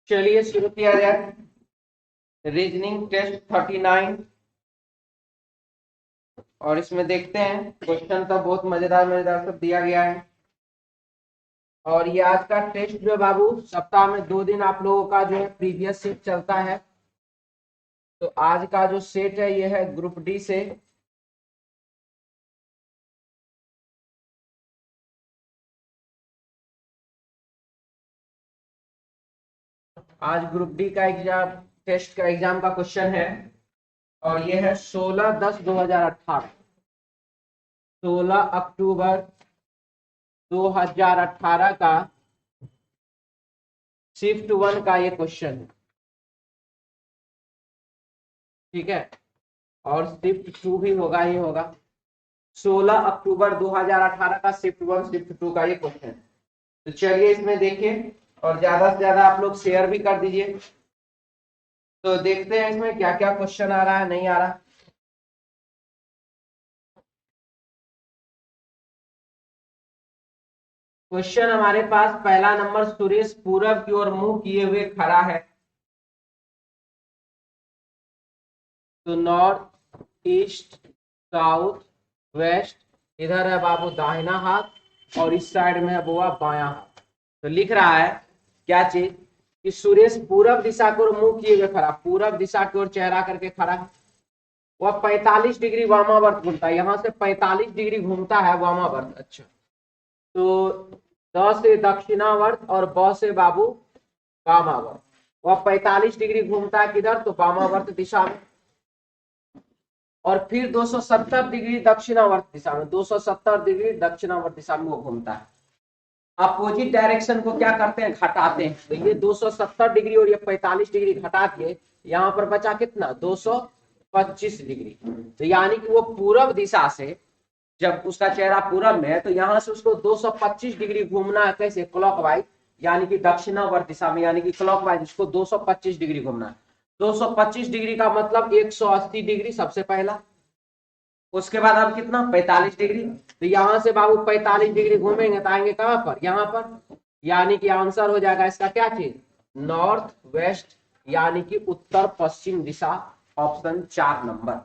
चलिए शुरू किया जाए। रीजनिंग टेस्ट 39 और इसमें देखते हैं क्वेश्चन तो बहुत मजेदार मजेदार सब दिया गया है। और ये आज का टेस्ट जो है बाबू, सप्ताह में 2 दिन आप लोगों का जो है प्रीवियस सेट चलता है। तो आज का जो सेट है ये है ग्रुप डी से। आज ग्रुप डी का एग्जाम, टेस्ट का एग्जाम का क्वेश्चन है और ये है 16/10/2018, 16 अक्टूबर 2018 का शिफ्ट 1 का ये क्वेश्चन है। ठीक है, और शिफ्ट 2 भी होगा ही होगा। 16 अक्टूबर 2018 का शिफ्ट 1 शिफ्ट 2 का ये क्वेश्चन है। तो चलिए इसमें देखिए और ज्यादा से ज्यादा आप लोग शेयर भी कर दीजिए। तो देखते हैं इसमें क्या क्या क्वेश्चन आ रहा है, नहीं आ रहा। क्वेश्चन हमारे पास पहला नंबर, सुरेश पूरब की ओर मुंह किए हुए खड़ा है। तो नॉर्थ, ईस्ट, साउथ, वेस्ट, इधर है बाबू दाहिना हाथ और इस साइड में है बुआ बायां हाथ। तो लिख रहा है क्या चीज कि सुरेश पूरब दिशा की ओर मुंह किए हुए खड़ा, पूरब दिशा की ओर चेहरा करके खड़ा है। वह 45 डिग्री वामावर्त घूमता है, यहां से 45 डिग्री घूमता है वामावर्त। अच्छा, तो द से दक्षिणावर्त और ब से बाबू वामावर्त। वह 45 डिग्री घूमता है किधर, तो वामावर्त दिशा में। और फिर 270 डिग्री दक्षिणावर्त दिशा में, 270 डिग्री दक्षिणावर्त दिशा में वो घूमता है। अपोजिट डायरेक्शन को क्या करते हैं, घटाते हैं। तो ये 270 डिग्री और ये 45 डिग्री घटा के यहाँ पर बचा कितना, 225 डिग्री। तो यानी कि वो पूरब दिशा से, जब उसका चेहरा पूरब में है तो यहाँ से उसको 225 डिग्री घूमना है। कैसे, क्लॉकवाइज, यानी कि दक्षिणावर्त दिशा में, यानी कि क्लॉकवाइज उसको 225 डिग्री घूमना है। 225 डिग्री का मतलब 180 डिग्री सबसे पहला, उसके बाद अब कितना, 45 डिग्री। तो यहां से बाबू 45 डिग्री घूमेंगे तो आएंगे कहां पर, यहाँ पर। यानी कि आंसर हो जाएगा इसका क्या चीज, नॉर्थ वेस्ट, यानी कि उत्तर पश्चिम दिशा, ऑप्शन 4 नंबर।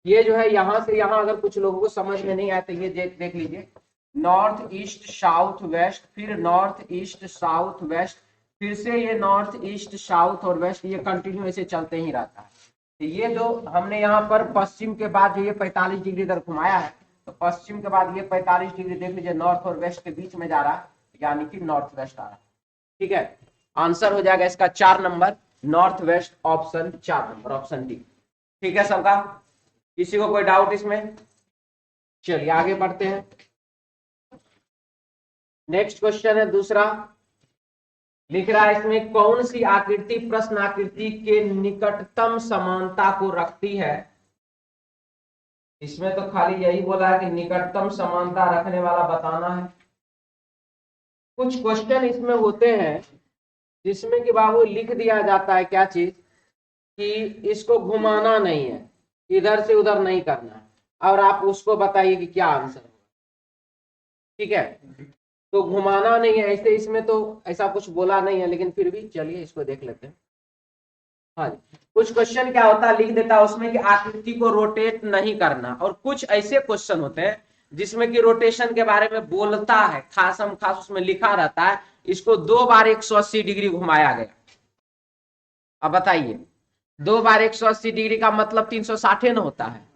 ये जो है यहां से यहां अगर कुछ लोगों को समझ में नहीं आया तो ये देख लीजिए, नॉर्थ ईस्ट साउथ वेस्ट, फिर नॉर्थ ईस्ट साउथ वेस्ट, फिर से ये नॉर्थ ईस्ट साउथ और वेस्ट, ये कंटिन्यू ऐसे चलते ही रहता है। तो ये जो हमने यहाँ पर पश्चिम के बाद जो ये 45 डिग्री इधर घुमाया है, तो पश्चिम के बाद ये 45 डिग्री देख लीजिए नॉर्थ और वेस्ट के बीच में जा रहा है, यानी कि नॉर्थ वेस्ट आ रहा है। ठीक है, आंसर हो जाएगा इसका 4 number, north west, option 4 number, option D. ठीक है सबका, किसी को कोई डाउट इसमें? चलिए आगे बढ़ते हैं। नेक्स्ट क्वेश्चन है दूसरा, लिख रहा है इसमें कौन सी आकृति प्रश्न आकृति के निकटतम समानता को रखती है। इसमें तो खाली यही बोला है कि निकटतम समानता रखने वाला बताना है। कुछ क्वेश्चन इसमें होते हैं जिसमें कि बाबू लिख दिया जाता है क्या चीज, कि इसको घुमाना नहीं है, इधर से उधर नहीं करना है, और आप उसको बताइए कि क्या आंसर होगा। ठीक है, तो घुमाना नहीं है ऐसे, इसमें तो ऐसा कुछ बोला नहीं है, लेकिन फिर भी चलिए इसको देख लेते हैं। हाँ जी, कुछ क्वेश्चन क्या होता है, लिख देता है उसमें कि आकृति को रोटेट नहीं करना, और कुछ ऐसे क्वेश्चन होते हैं जिसमें कि रोटेशन के बारे में बोलता है, खासम खास उसमें लिखा रहता है इसको 2 बार 180 डिग्री घुमाया गया। अब बताइए, 2 बार 180 डिग्री का मतलब 360 न होता है,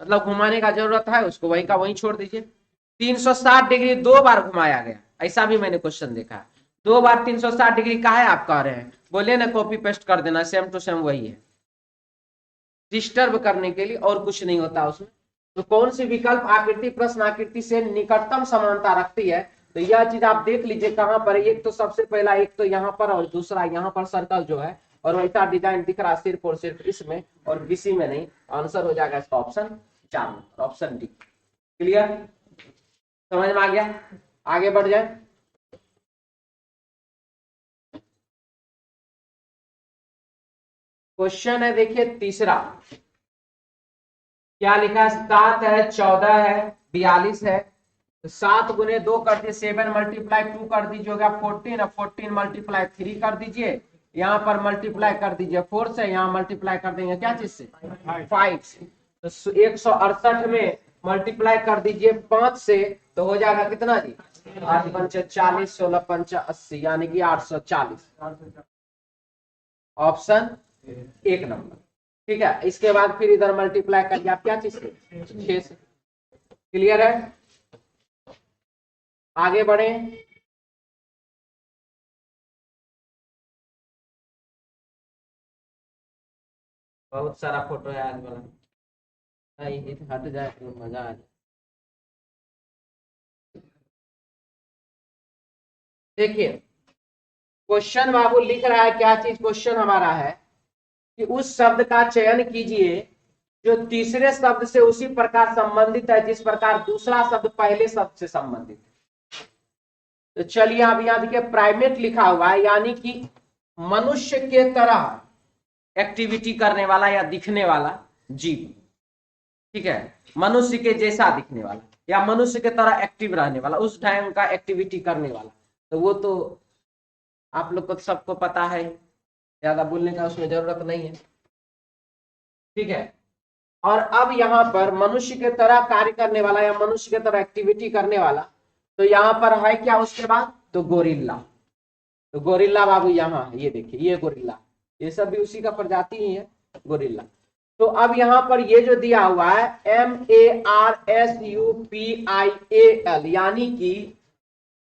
मतलब घुमाने का जरूरत है उसको, वहीं का वहीं छोड़ दीजिए। 360 डिग्री 2 बार घुमाया गया, ऐसा भी मैंने क्वेश्चन देखा है। 2 बार 360 डिग्री का है आप कह रहे हैं, बोलिए ना कॉपी पेस्ट कर देना, सेम टू सेम वही है, डिस्टर्ब करने के लिए, और कुछ नहीं होता उसमें। तो कौन सी विकल्प आकृति प्रश्न आकृति से निकटतम समानता रखती है, तो यह चीज आप देख लीजिए कहां पर, एक तो सबसे पहला, एक तो यहाँ पर और दूसरा यहाँ पर सर्कल जो है, और वैसा डिजाइन दिख रहा सिर्फ और सिर्फ इसमें और किसी में नहीं। आंसर हो जाएगा इसका ऑप्शन 4, ऑप्शन डी। क्लियर, समझ में आ गया? आगे बढ़ जाए। क्वेश्चन है देखिए तीसरा, क्या लिखा है, 7 है, 14 है, 42 है। 7 × 2 कर दिए 7 × 2 कर दीजिए, 14 है, 14 × 3 कर दीजिए यहाँ पर मल्टीप्लाई कर दीजिए 4 से, यहाँ मल्टीप्लाई कर देंगे क्या चीज से, 5 से। तो 168 में मल्टीप्लाई कर दीजिए 5 से, तो हो जाएगा कितना जी, 8 पंचे 40, 16 पंचे 80, यानी कि 840। Option 1 number. ठीक है, इसके बाद फिर इधर मल्टीप्लाई करिए आप क्या चीज से, 6 से। क्लियर है, आगे बढ़े। बहुत सारा फोटो है आज वाला, हट जाए तो मजा आ जाए। देखिए क्वेश्चन बाबू लिख रहा है, क्या चीज क्वेश्चन हमारा है कि उस शब्द का चयन कीजिए जो तीसरे शब्द से उसी प्रकार संबंधित है जिस प्रकार दूसरा शब्द पहले शब्द से संबंधित है। तो चलिए अब यहाँ देखिए प्राइमेट लिखा हुआ है, यानी कि मनुष्य के तरह एक्टिविटी करने वाला या दिखने वाला जीव। ठीक है, मनुष्य के जैसा दिखने वाला या मनुष्य के तरह एक्टिव रहने वाला, उस टाइम का एक्टिविटी करने वाला, तो वो तो आप लोग को सबको पता है, ज्यादा बोलने का उसमें जरूरत नहीं है। ठीक है, और अब यहाँ पर मनुष्य के तरह कार्य करने वाला या मनुष्य के तरह एक्टिविटी करने वाला, तो यहाँ पर है क्या उसके बाद, तो गोरिल्ला। तो गोरिल्ला बाबू यहाँ है, ये देखिए ये गोरिल्ला, ये सब भी उसी का प्रजाति ही है गोरिल्ला। तो अब यहाँ पर ये जो दिया हुआ है MARSUPIAL, यानी कि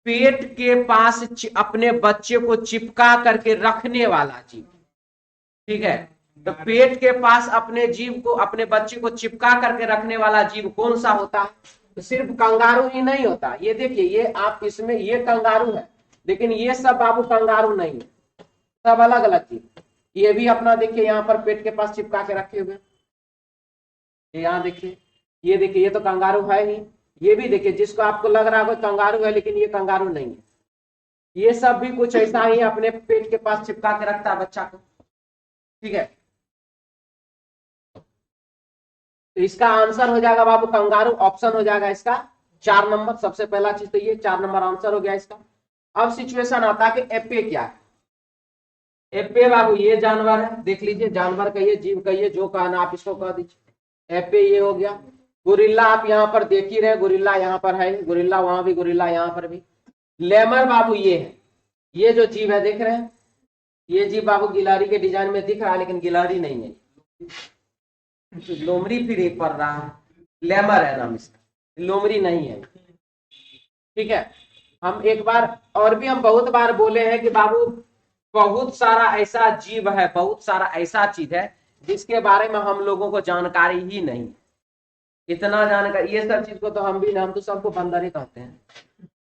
पेट के पास अपने बच्चे को चिपका करके रखने वाला जीव। ठीक है, तो पेट के पास अपने जीव को, अपने बच्चे को चिपका करके रखने वाला जीव कौन सा होता है, तो सिर्फ कंगारू ही नहीं होता। ये देखिए ये आप इसमें ये कंगारू है, लेकिन ये सब बाबू कंगारू नहीं है, सब अलग अलग चीज। ये भी अपना देखिए यहाँ पर पेट के पास चिपका के रखे हुए, यहाँ देखिए, ये देखिए ये तो कंगारू है ही। ये भी देखिए जिसको आपको लग रहा है कंगारू है, लेकिन ये कंगारू नहीं है। ये सब भी कुछ ऐसा ही अपने पेट के पास चिपका के रखता है बच्चा को। ठीक है, तो इसका आंसर हो जाएगा बाबू कंगारू, ऑप्शन हो जाएगा इसका 4 नंबर। सबसे पहला चीज तो ये 4 नंबर आंसर हो गया इसका। अब सिचुएशन आता है कि एपे क्या है। एपे बाबू ये जानवर है, देख लीजिए, जानवर कहिए जीव कहिए, जो कहना आप इसको कह दीजिए। एपे ये हो गया। गोरिल्ला आप यहाँ पर देख ही रहे, गोरिल्ला यहाँ पर है, गोरिल्ला वहां भी, गोरिल्ला यहाँ पर भी। लेमर बाबू ये है, ये जो जीव है देख रहे हैं, ये जीव बाबू गिलहरी के डिजाइन में दिख रहा है, लेकिन गिलहरी नहीं है, लोमड़ी फिर एक पड़ रहा है, लेमर है नाम इसका, लोमड़ी नहीं है। ठीक है, हम एक बार और भी हम बहुत बार बोले हैं कि बाबू बहुत सारा ऐसा जीव है, बहुत सारा ऐसा चीज है जिसके बारे में हम लोगों को जानकारी ही नहीं, इतना जानकारी, ये सब चीज को तो हम भी ना, हम तो सबको बंदर ही कहते हैं,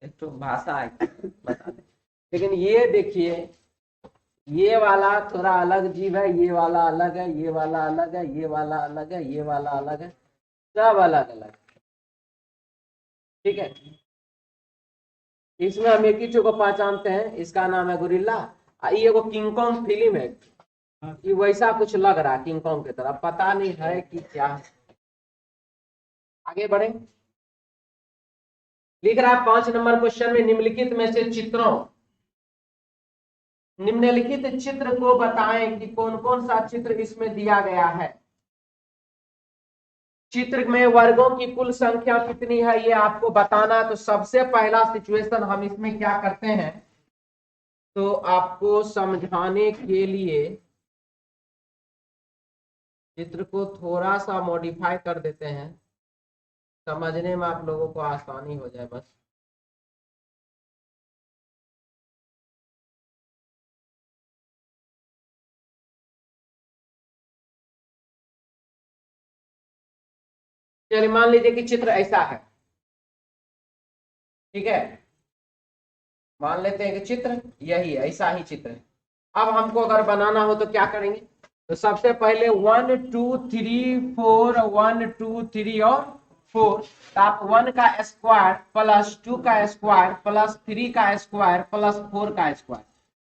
एक तो भाषा है बता दें। लेकिन ये देखिए ये वाला थोड़ा अलग जीव है, ये वाला अलग है, ये वाला अलग है, ये वाला अलग है, ये वाला अलग है, सब अलग अलग। ठीक है, इसमें हम एक ही चीज को पहचानते हैं, इसका नाम है गोरिल्ला। ये वो किंग कॉन्ग फिल्म है, ये वैसा कुछ लग रहा है किंग कॉन्ग की तरह, पता नहीं है कि क्या है। आगे बढ़े, लिख रहा है 5 नंबर क्वेश्चन में, निम्नलिखित में से निम्नलिखित चित्र को बताएं कि कौन कौन सा चित्र इसमें दिया गया है। चित्र में वर्गों की कुल संख्या कितनी है ये आपको बताना। तो सबसे पहला सिचुएशन हम इसमें क्या करते हैं, तो आपको समझाने के लिए चित्र को थोड़ा सा मॉडिफाई कर देते हैं, समझने में आप लोगों को आसानी हो जाए बस। चलिए मान लीजिए कि चित्र ऐसा है, ठीक है, मान लेते हैं कि चित्र यही है, ऐसा ही चित्र है। अब हमको अगर बनाना हो तो क्या करेंगे, तो सबसे पहले 1 2 3 4, 1 2 3 और 4, तो आप 1 का स्क्वायर प्लस 2 का स्क्वायर प्लस 3 का स्क्वायर प्लस 4 का स्क्वायर,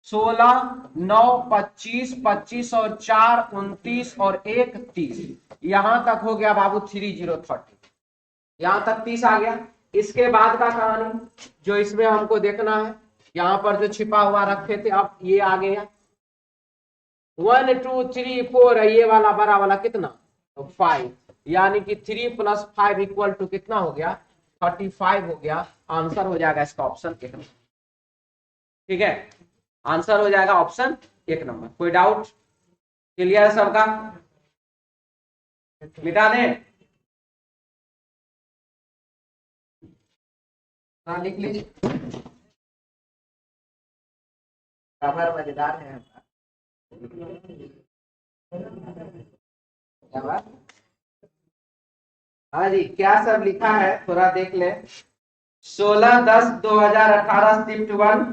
16 9 25 25 और 4 29 और 1 30, यहां तक हो गया बाबू 3030, यहां तक 30 आ गया। इसके बाद का कहानी जो इसमें हमको देखना है, यहाँ पर जो छिपा हुआ रखे थे अब ये आ गया, 1 2 3 4 है, ये वाला बड़ा वाला कितना, तो 5, यानी कि 3 + 5 इक्वल टू कितना हो गया, 35 हो गया। आंसर हो जाएगा इसका ऑप्शन 1 नंबर। ठीक है, आंसर हो जाएगा ऑप्शन 1 नंबर। कोई डाउट, क्लियर है सबका, मिटा दें, लिख लीजिए, खबर मजेदार है। क्या बात, हाँ जी, क्या सब लिखा है थोड़ा देख ले। 16/10/2018 शिफ्ट 1,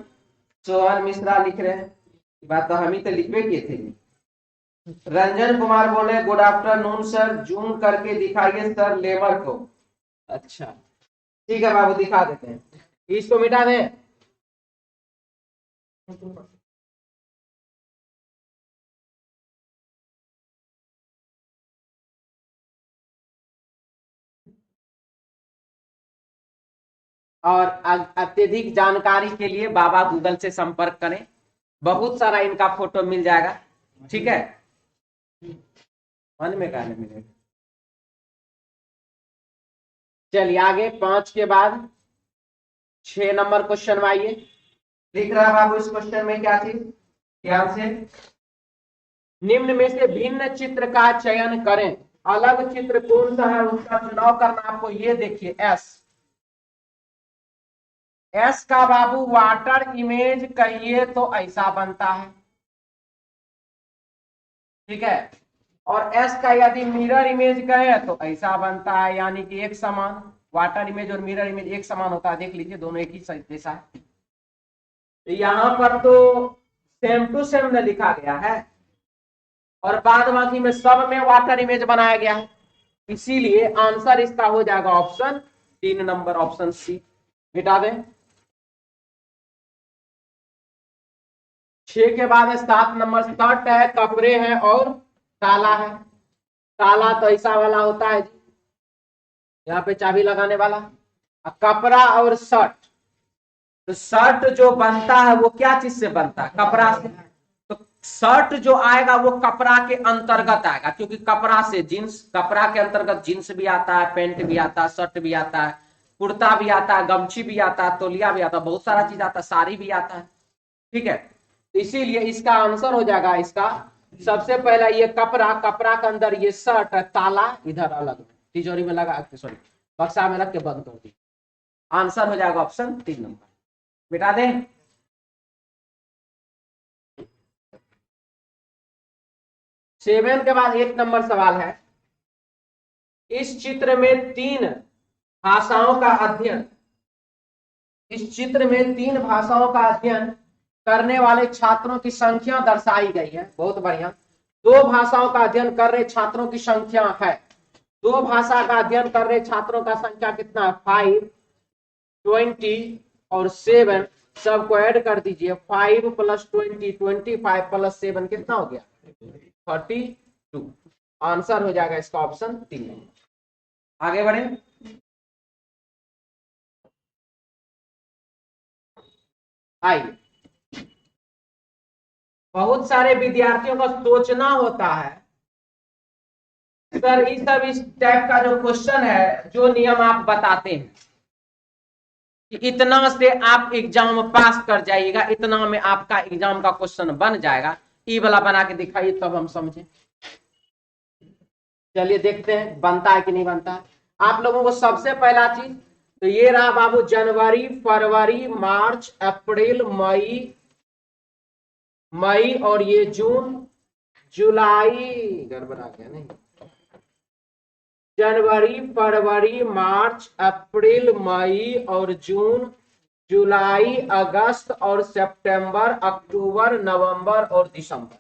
सोहन मिश्रा लिख रहे हैं, बात तो हम ही तो लिखवे किए थे। रंजन कुमार बोले गुड आफ्टरनून सर, जूम करके दिखाइए सर लेबर को। अच्छा ठीक है बाबू, दिखा देते हैं, इसको मिटा दें। और अत्यधिक जानकारी के लिए बाबा गूगल से संपर्क करें, बहुत सारा इनका फोटो मिल जाएगा। ठीक है, मन में कहने मिलेगा। चलिए आगे, 5 के बाद 6 नंबर क्वेश्चन में आइए। लिख रहा बाबू इस क्वेश्चन में क्या चीज, ध्यान से, निम्न में से भिन्न चित्र का चयन करें, अलग चित्र कौन सा है उसका चुनाव करना आपको। ये देखिए एस का बाबू वाटर इमेज कहिए तो ऐसा बनता है, ठीक है, और एस का यदि मिरर इमेज कहे तो ऐसा बनता है, यानी कि एक समान, वाटर इमेज और मिरर इमेज एक समान होता है। देख लीजिए दोनों एक ही जैसा है। तो यहां पर तो सेम टू सेम न लिखा गया है, और बाद बाकी में सब में वाटर इमेज बनाया गया है, इसीलिए आंसर इसका हो जाएगा ऑप्शन 3 नंबर, ऑप्शन सी। मिटा दें। 6 के बाद 7 नंबर, शर्ट है, कपड़े हैं और ताला है। ताला तो ऐसा वाला होता है जी, यहाँ पे चाबी लगाने वाला। कपड़ा और शर्ट, तो शर्ट जो बनता है वो क्या चीज से बनता है, कपड़ा से। तो शर्ट जो आएगा वो कपड़ा के अंतर्गत आएगा, क्योंकि कपड़ा से जींस, कपड़ा के अंतर्गत जींस भी आता है, पैंट भी आता है, शर्ट भी आता है, कुर्ता भी आता है, गमछी भी आता है, तौलिया भी आता है, बहुत सारा चीज आता है, साड़ी भी आता है। ठीक है, इसीलिए इसका आंसर हो जाएगा इसका सबसे पहला ये कपड़ा, कपड़ा के अंदर ये शर्ट है, ताला इधर अलग तिजोरी में लगा, सॉरी बक्सा में रख के बंद कर दी। आंसर हो जाएगा ऑप्शन 3 नंबर। मिटा दें। 7 के बाद 8 नंबर सवाल है, इस चित्र में 3 भाषाओं का अध्ययन, इस चित्र में 3 भाषाओं का अध्ययन करने वाले छात्रों की संख्या दर्शाई गई है। बहुत बढ़िया, 2 भाषाओं का अध्ययन कर रहे छात्रों की संख्या है, 2 भाषा का अध्ययन कर रहे छात्रों का संख्या कितना है, 5, 20 और 7, सबको ऐड कर दीजिए, 5 + 20 25 + 7 कितना हो गया, 32। आंसर हो जाएगा इसका ऑप्शन 3। आगे बढ़े। आइए, बहुत सारे विद्यार्थियों का सोचना होता है सर इस टाइप का जो क्वेश्चन है, जो नियम आप बताते हैं कि इतना से आप एग्जाम पास कर जाइएगा, इतना में आपका एग्जाम का क्वेश्चन बन जाएगा, ई वाला बना के दिखाइए तब हम समझे। चलिए देखते हैं बनता है कि नहीं बनता है। आप लोगों को सबसे पहला चीज तो ये रहा बाबू, जनवरी, फरवरी, मार्च, अप्रैल, मई और ये जून, जुलाई, गड़बड़ा गया नहीं, जनवरी, फरवरी, मार्च, अप्रैल, मई और जून, जुलाई, अगस्त और सितंबर, अक्टूबर, नवंबर और दिसंबर।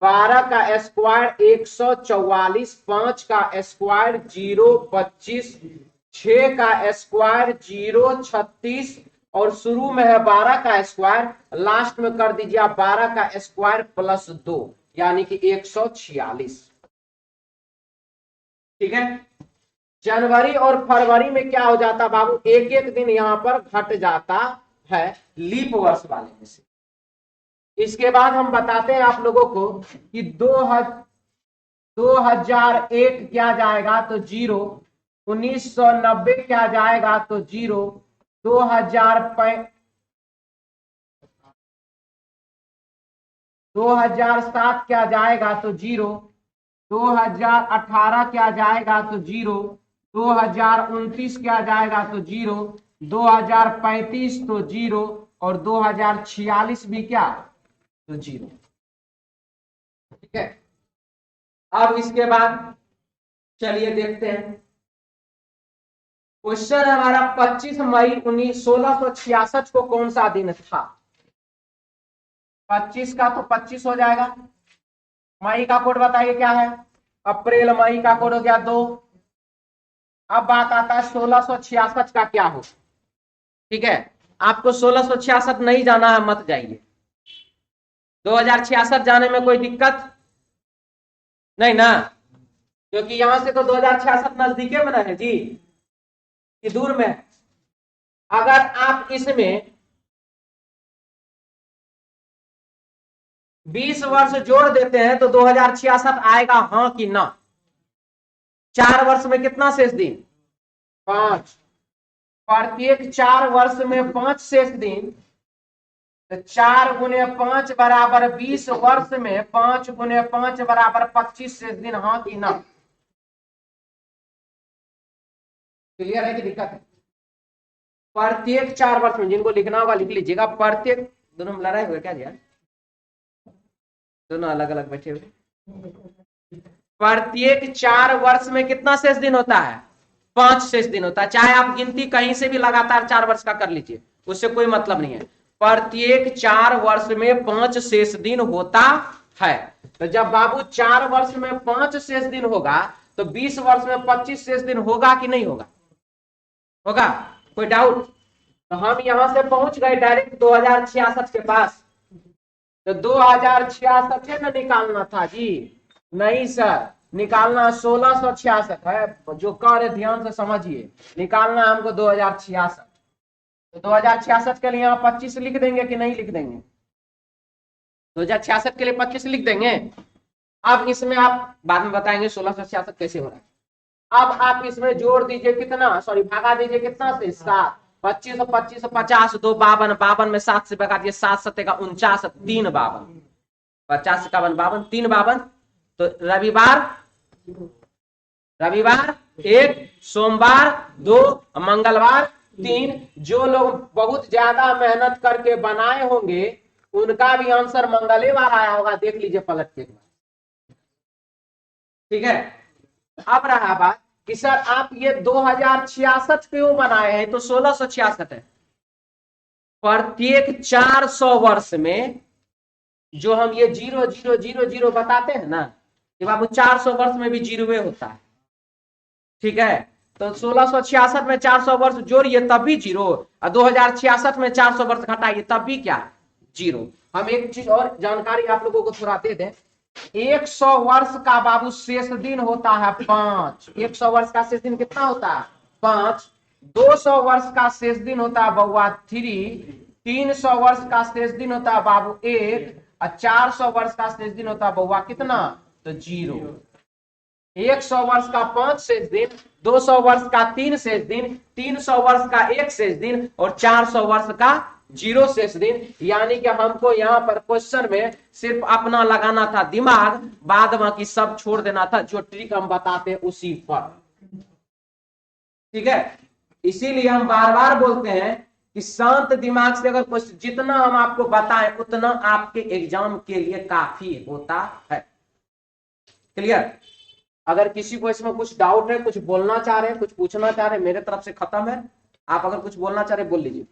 12 का स्क्वायर 144, 5 का स्क्वायर 025, 6 का स्क्वायर 036 और शुरू में है 12 का स्क्वायर, लास्ट में कर दीजिए आप 12 का स्क्वायर +2 यानी कि 146। ठीक है, जनवरी और फरवरी में क्या हो जाता बाबू, एक एक दिन यहां पर घट जाता है लीप वर्ष वाले में से, इसके बाद हम बताते हैं आप लोगों को कि 2001 क्या जाएगा तो 0, 1990 क्या जाएगा तो 0, 2007 क्या जाएगा तो 0, 2018 क्या जाएगा तो 0, 2029 क्या जाएगा तो 0, 2035 तो 0 और 2046 भी क्या तो 0। ठीक है, अब इसके बाद चलिए देखते हैं क्वेश्चन हमारा 25 मई 1666 को कौन सा दिन था। 25 का तो 25 हो जाएगा। मई का कोड बताइए क्या है। अप्रैल मई का कोड हो गया 2। अब बात आता है 1666 का क्या हो। ठीक है, आपको 1666 नहीं जाना है मत जाइए। 2066 जाने में कोई दिक्कत नहीं ना, क्योंकि यहां से तो 2066 नजदीके में है जी कि दूर में। अगर आप इसमें 20 वर्ष जोड़ देते हैं तो 2066 आएगा, हाँ कि ना। 4 वर्ष में कितना शेष दिन 5, प्रत्येक 4 वर्ष में 5 शेष दिन, तो 4 गुने 5 बराबर 20 वर्ष में 5 गुने 5 बराबर 25 शेष दिन, हाँ कि ना। क्लियर है कि दिक्कत है। प्रत्येक 4 वर्ष में, जिनको लिखना होगा लिख लीजिएगा। प्रत्येक, दोनों में लड़ाई हुए क्या जी, दोनों अलग अलग बैठे हुए। प्रत्येक 4 वर्ष में कितना शेष दिन होता है 5 शेष दिन होता है। चाहे आप गिनती कहीं से भी लगातार 4 वर्ष का कर लीजिए, उससे कोई मतलब नहीं है। प्रत्येक 4 वर्ष में 5 शेष दिन होता है। तो जब बाबू 4 वर्ष में 5 शेष दिन होगा तो 20 वर्ष में 25 शेष दिन होगा कि नहीं होगा, होगा। कोई डाउट। तो हम यहां से पहुंच गए डायरेक्ट 2066 के पास। तो 2066 में निकालना था जी, नहीं सर, निकालना 1666 है। जो कह रहे ध्यान से समझिए, निकालना हमको 2066। तो 2066 के लिए यहाँ 25 लिख देंगे कि नहीं लिख देंगे। 2066 के लिए 25 लिख देंगे। अब इसमें आप बाद में बताएंगे 1666 कैसे हो रहा है। अब आप इसमें जोड़ दीजिए कितना, सॉरी भागा दीजिए कितना से 7, 25 और 25 50, 2 52, 52 में 7 से भगा दिए, 7 7 का 49, 3 52, 50 51 52, 3 52। तो रविवार 1, सोमवार 2, मंगलवार 3। जो लोग बहुत ज्यादा मेहनत करके बनाए होंगे उनका भी आंसर मंगलवार आया होगा, देख लीजिए पलट के। ठीक है, अब रहा बात कि सर आप ये 2066 क्यों बनाए हैं, तो 1666 है। प्रत्येक 400 वर्ष में जो हम ये 0 0 0 0 बताते हैं ना, कि बाबू 400 वर्ष में भी 0 होता है। ठीक है, तो 1666 में 400 वर्ष जोड़िए तब भी 0, और 2066 में 400 वर्ष घटाइए तब भी क्या 0। हम एक चीज और जानकारी आप लोगों को थोड़ा दे दें। 100 वर्ष का बाबू शेष दिन होता है 5। 100 वर्ष का शेष दिन कितना होता है 5। 200 वर्ष का शेष दिन होता है बउआ 3। 300 वर्ष का शेष दिन होता है बाबू 1, और 400 वर्ष का शेष दिन होता है बउआ कितना तो 0। 100 वर्ष का 5 शेष दिन, 200 वर्ष का 3 शेष दिन, 300 वर्ष का 1 शेष दिन और 400 वर्ष का 0 शेष दिन। यानी कि हमको यहाँ पर क्वेश्चन में सिर्फ अपना लगाना था दिमाग, बाद बाकी सब छोड़ देना था, जो ट्रिक हम बताते उसी पर। ठीक है, इसीलिए हम बार बार बोलते हैं कि शांत दिमाग से अगर क्वेश्चन जितना हम आपको बताएं उतना आपके एग्जाम के लिए काफी होता है। क्लियर। अगर किसी को इसमें कुछ डाउट है, कुछ बोलना चाह रहे हैं, कुछ पूछना चाह रहे हैं, मेरे तरफ से खत्म है। आप अगर कुछ बोलना चाह रहे बोल लीजिए।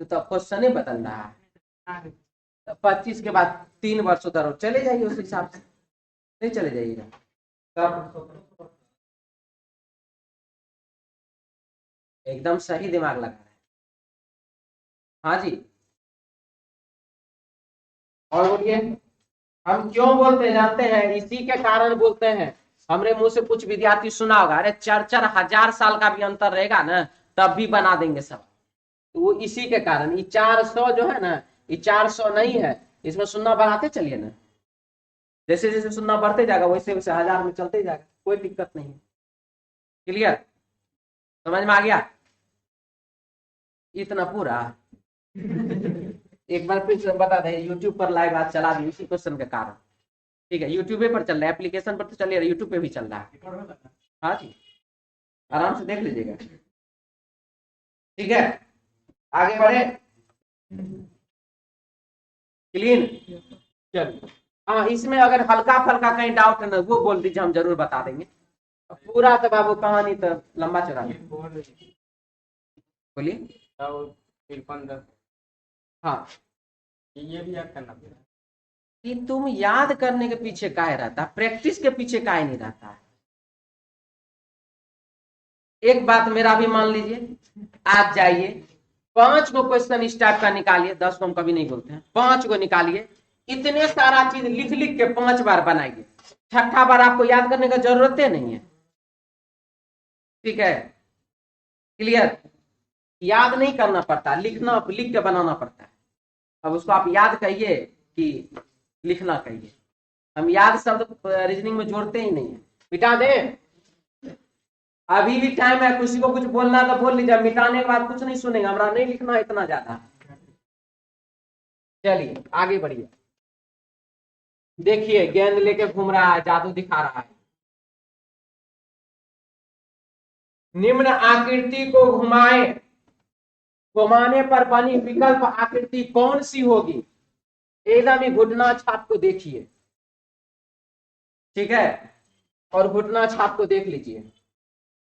तो क्वेश्चन ही बदल रहा है। 25 के बाद 3 वर्ष उधर चले जाइए, उस हिसाब से नहीं चले जाइएगा। तब एकदम सही दिमाग लगा रहे हैं। हाँ जी, और बोलिए। हम क्यों बोलते हैं जानते हैं, इसी के कारण बोलते हैं। हमरे मुंह से कुछ विद्यार्थी सुना होगा, अरे 4-4 हजार साल का भी अंतर रहेगा ना तब भी बना देंगे सब। तो वो इसी के कारण ये 400 जो है ना, ये 400 नहीं है, इसमें शून्य बढ़ाते चलिए ना, जैसे जैसे शून्य बढ़ते जाएगा वैसे वैसे 1000 में चलते जाएगा, कोई दिक्कत नहीं। क्लियर, समझ में आ गया? इतना पूरा एक बार फिर से बता दें, यूट्यूब पर लाइव आज चला दी इसी क्वेश्चन के कारण। ठीक है, यूट्यूब पर चल रहा है, एप्लीकेशन पर तो चलिए, यूट्यूब पे भी चल रहा है। हाँ जी, आराम से देख लीजिएगा। ठीक है, आगे बढ़े। क्लीन, चलिए। हाँ, इसमें अगर हल्का फल्का कहीं डाउट है ना, वो बोल दीजिए, हम जरूर बता देंगे। पूरा तो बाबू कहानी तो लंबा चौड़ा बोलिए। हाँ, ये भी याद करना पड़ेगा कि तुम याद करने के पीछे काहे रहता, प्रैक्टिस के पीछे काहे नहीं रहता है। एक बात मेरा भी मान लीजिए, आप जाइए 5 गो क्वेश्चन इस टाइप का निकालिए, 10 को हम कभी नहीं बोलते हैं, 5 गो निकालिए, इतने सारा चीज लिख लिख के 5 बार बनाइए, छठा बार आपको याद करने का जरूरत नहीं है। ठीक है, क्लियर, याद नहीं करना पड़ता, लिखना, लिख के बनाना पड़ता है। अब उसको आप याद कहिए कि लिखना कहिए, हम याद शब्द रीजनिंग में जोड़ते ही नहीं है। मिटा दें, अभी भी टाइम है, किसी को कुछ बोलना तो बोल लीजिए, मिटाने के बाद कुछ नहीं सुनेगा, हमारा नहीं लिखना इतना ज्यादा। चलिए आगे बढ़िए। देखिए गेंद लेके घूम रहा है, जादू दिखा रहा है। निम्न आकृति को घुमाने पर बनी विकल्प आकृति कौन सी होगी? एकदम ही घुटना छाप को देखिए, ठीक है, और घुटना छाप को देख लीजिए,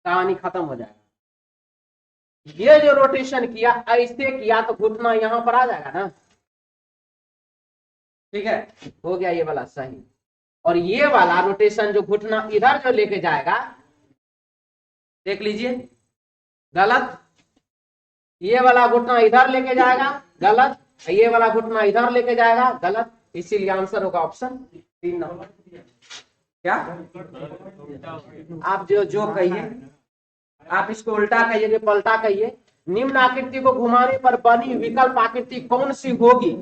कहानी खत्म हो जाएगा। ये जो रोटेशन किया, ऐसे किया तो घुटना यहां पर आ जाएगा ना। ठीक है, हो गया ये वाला सही। और ये वाला रोटेशन जो घुटना इधर जो लेके जाएगा, देख लीजिए, गलत। ये वाला घुटना इधर लेके जाएगा, गलत। ये वाला घुटना इधर लेके जाएगा, गलत। इसीलिए आंसर होगा ऑप्शन 3 नंबर। क्या आप जो कहिए, आप इसको उल्टा कहिए कि पलटा कहिए। निम्न आकृति को घुमाने पर बनी विकल्प आकृति कौन सी होगी,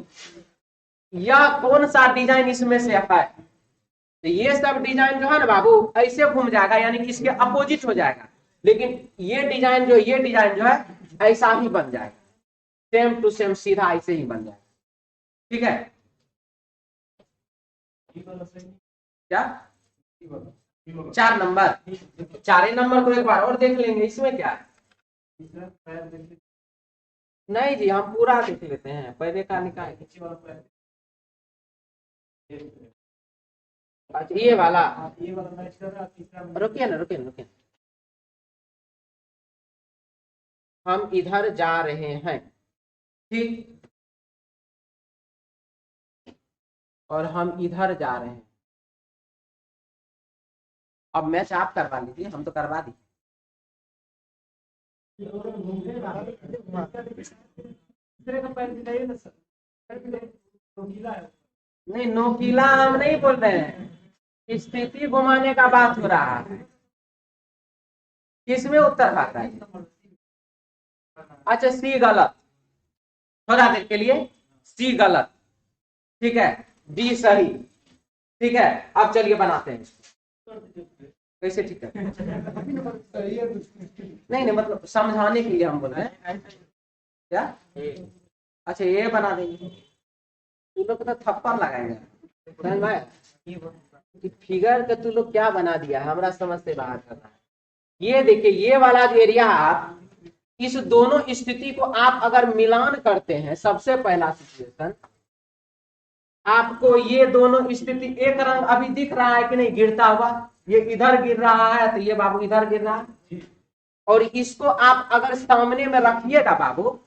या कौन सा डिजाइन इसमें से है? तो ये सब डिजाइन जो है ना बाबू, ऐसे घूम जाएगा, यानी कि इसके अपोजिट हो जाएगा। लेकिन ये डिजाइन जो है ऐसा ही बन जाएगा, सेम टू सेम, सीधा ऐसे ही बन जाएगा। ठीक है, क्या 4 नंबर, 4 नंबर को एक बार और देख लेंगे, इसमें क्या है? नहीं जी, हम पूरा देख लेते हैं, पहले का निकाल। अच्छा ये वाला, रुकिए ना, हम इधर जा रहे हैं, ठीक, और हम इधर जा रहे हैं। अब मैच आप करवा लीजिए, हम तो करवा दी। नहीं, नोकीला हम नहीं बोल रहे हैं, स्थिति घुमाने का बात हो रहा है। किसमें उत्तर आता है? अच्छा सी गलत, थोड़ा देर के लिए सी गलत, ठीक है, डी सही। ठीक है, अब चलिए बनाते हैं इसको। कैसे ठीक है? नहीं, मतलब समझाने के लिए हम बोल रहे हैं। क्या? अच्छा ये बना देंगे, तू लोग तो थप्पड़ लगाएंगे। फिगर का तू लोग क्या बना दिया, हमारा समझ से बाहर कर रहा है। ये देखिए, ये वाला जो एरिया, आप इस दोनों स्थिति को आप अगर मिलान करते हैं, सबसे पहला सिचुएशन, आपको ये दोनों स्थिति एक रंग अभी दिख रहा है कि नहीं गिरता हुआ? ये इधर गिर रहा है तो ये बाबू इधर गिर रहा है। और इसको आप अगर सामने में रखिएगा बाबू,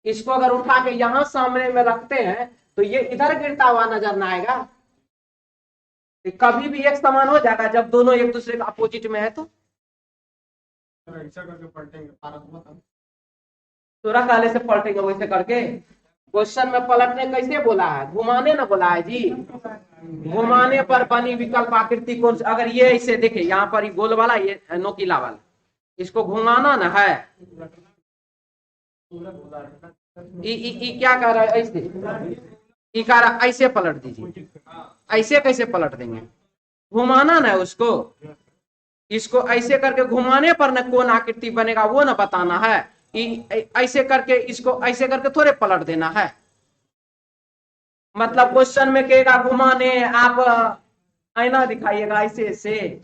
इसको अगर उठा के यहां सामने में रखते हैं तो ये इधर गिरता हुआ नजर ना आएगा। तो कभी भी एक समान हो जाएगा जब दोनों एक दूसरे के अपोजिट में है। तो ऐसा करके पलटेंगे, थोड़ा काले से पलटेंगे वैसे करके। क्वेश्चन में पलटने कैसे बोला है? घुमाने ना बोला है जी। घुमाने पर बनी विकल्प आकृति कौन सी? अगर ये ऐसे देखे, यहाँ पर गोल वाला, ये नोकीला वाला, इसको घुमाना ना है। ई क्या कह रहा है, ऐसे ई कह रहा है ऐसे पलट दीजिए। ऐसे कैसे पलट देंगे, घुमाना ना है उसको। इसको ऐसे करके घुमाने पर ना कौन आकृति बनेगा वो ना बताना है। ऐसे करके इसको ऐसे करके थोड़े पलट देना है। मतलब क्वेश्चन में कहेगा घुमाने, आप आईना दिखाइएगा ऐसे से,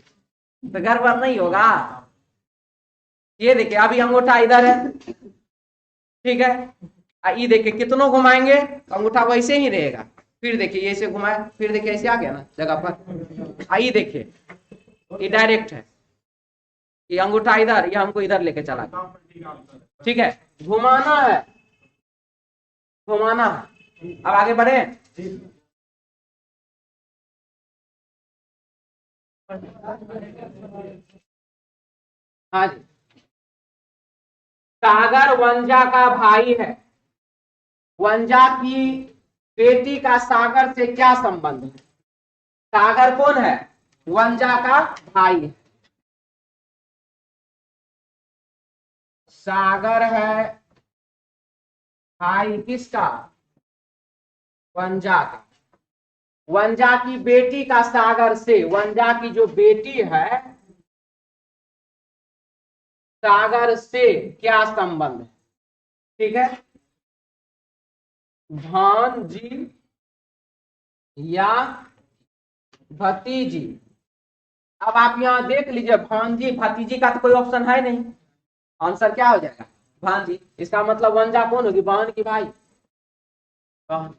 तो गड़बड़ नहीं होगा। ये देखिए अभी अंगूठा इधर है, ठीक है, ये देखिए कितनों घुमाएंगे अंगूठा वैसे ही रहेगा। फिर देखिए ऐसे घुमाए, फिर देखिए ऐसे आ गया ना जगह पर। आइए देखिए ये डायरेक्ट है, ये अंगूठा इधर, ये हमको इधर लेके चला गया, ठीक है। घुमाना है, घुमाना है। अब आगे बढ़े। हाँ जी, सागर वंजा का भाई है। वंजा की बेटी का सागर से क्या संबंध है? सागर कौन है? वंजा का भाई है। सागर है भाई किसका? वंजा का। वंजा की बेटी का सागर से, वंजा की जो बेटी है सागर से क्या संबंध है? ठीक है, भांजी या भतीजी। अब आप यहां देख लीजिए, भांजी भतीजी का तो कोई ऑप्शन है नहीं, आंसर क्या हो जाएगा? भांजी। इसका मतलब वंजा कौन होगी? बहन की भाई, बहन।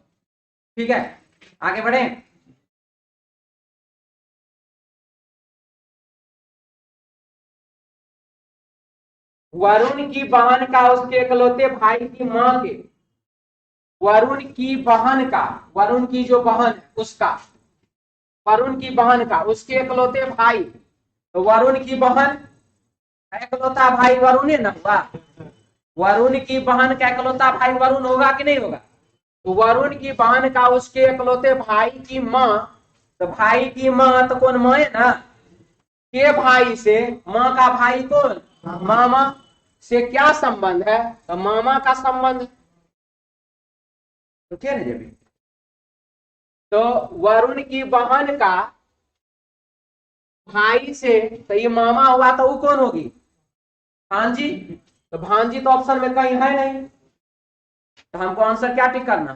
ठीक है, आगे बढ़े। वरुण की बहन का उसके इकलौते भाई की मां के, वरुण की बहन का, वरुण की जो बहन है उसका, वरुण की बहन का उसके इकलौते भाई, तो वरुण की बहन इकलौता भाई वरुण ही ना हुआ। वरुण की बहन का इकलौता भाई वरुण होगा कि नहीं होगा? तो वरुण की बहन का उसके इकलौते भाई की मां, तो भाई की मां तो कौन? मां है ना। के भाई से मां का भाई कौन? मामा से क्या संबंध है? तो मामा का संबंध। तो क्या है? तो वरुण की बहन का भाई से, तो ये मामा हुआ, तो वो कौन होगी? भांजी। तो भांजी तो ऑप्शन में कहीं है नहीं, तो हमको आंसर क्या टिक करना?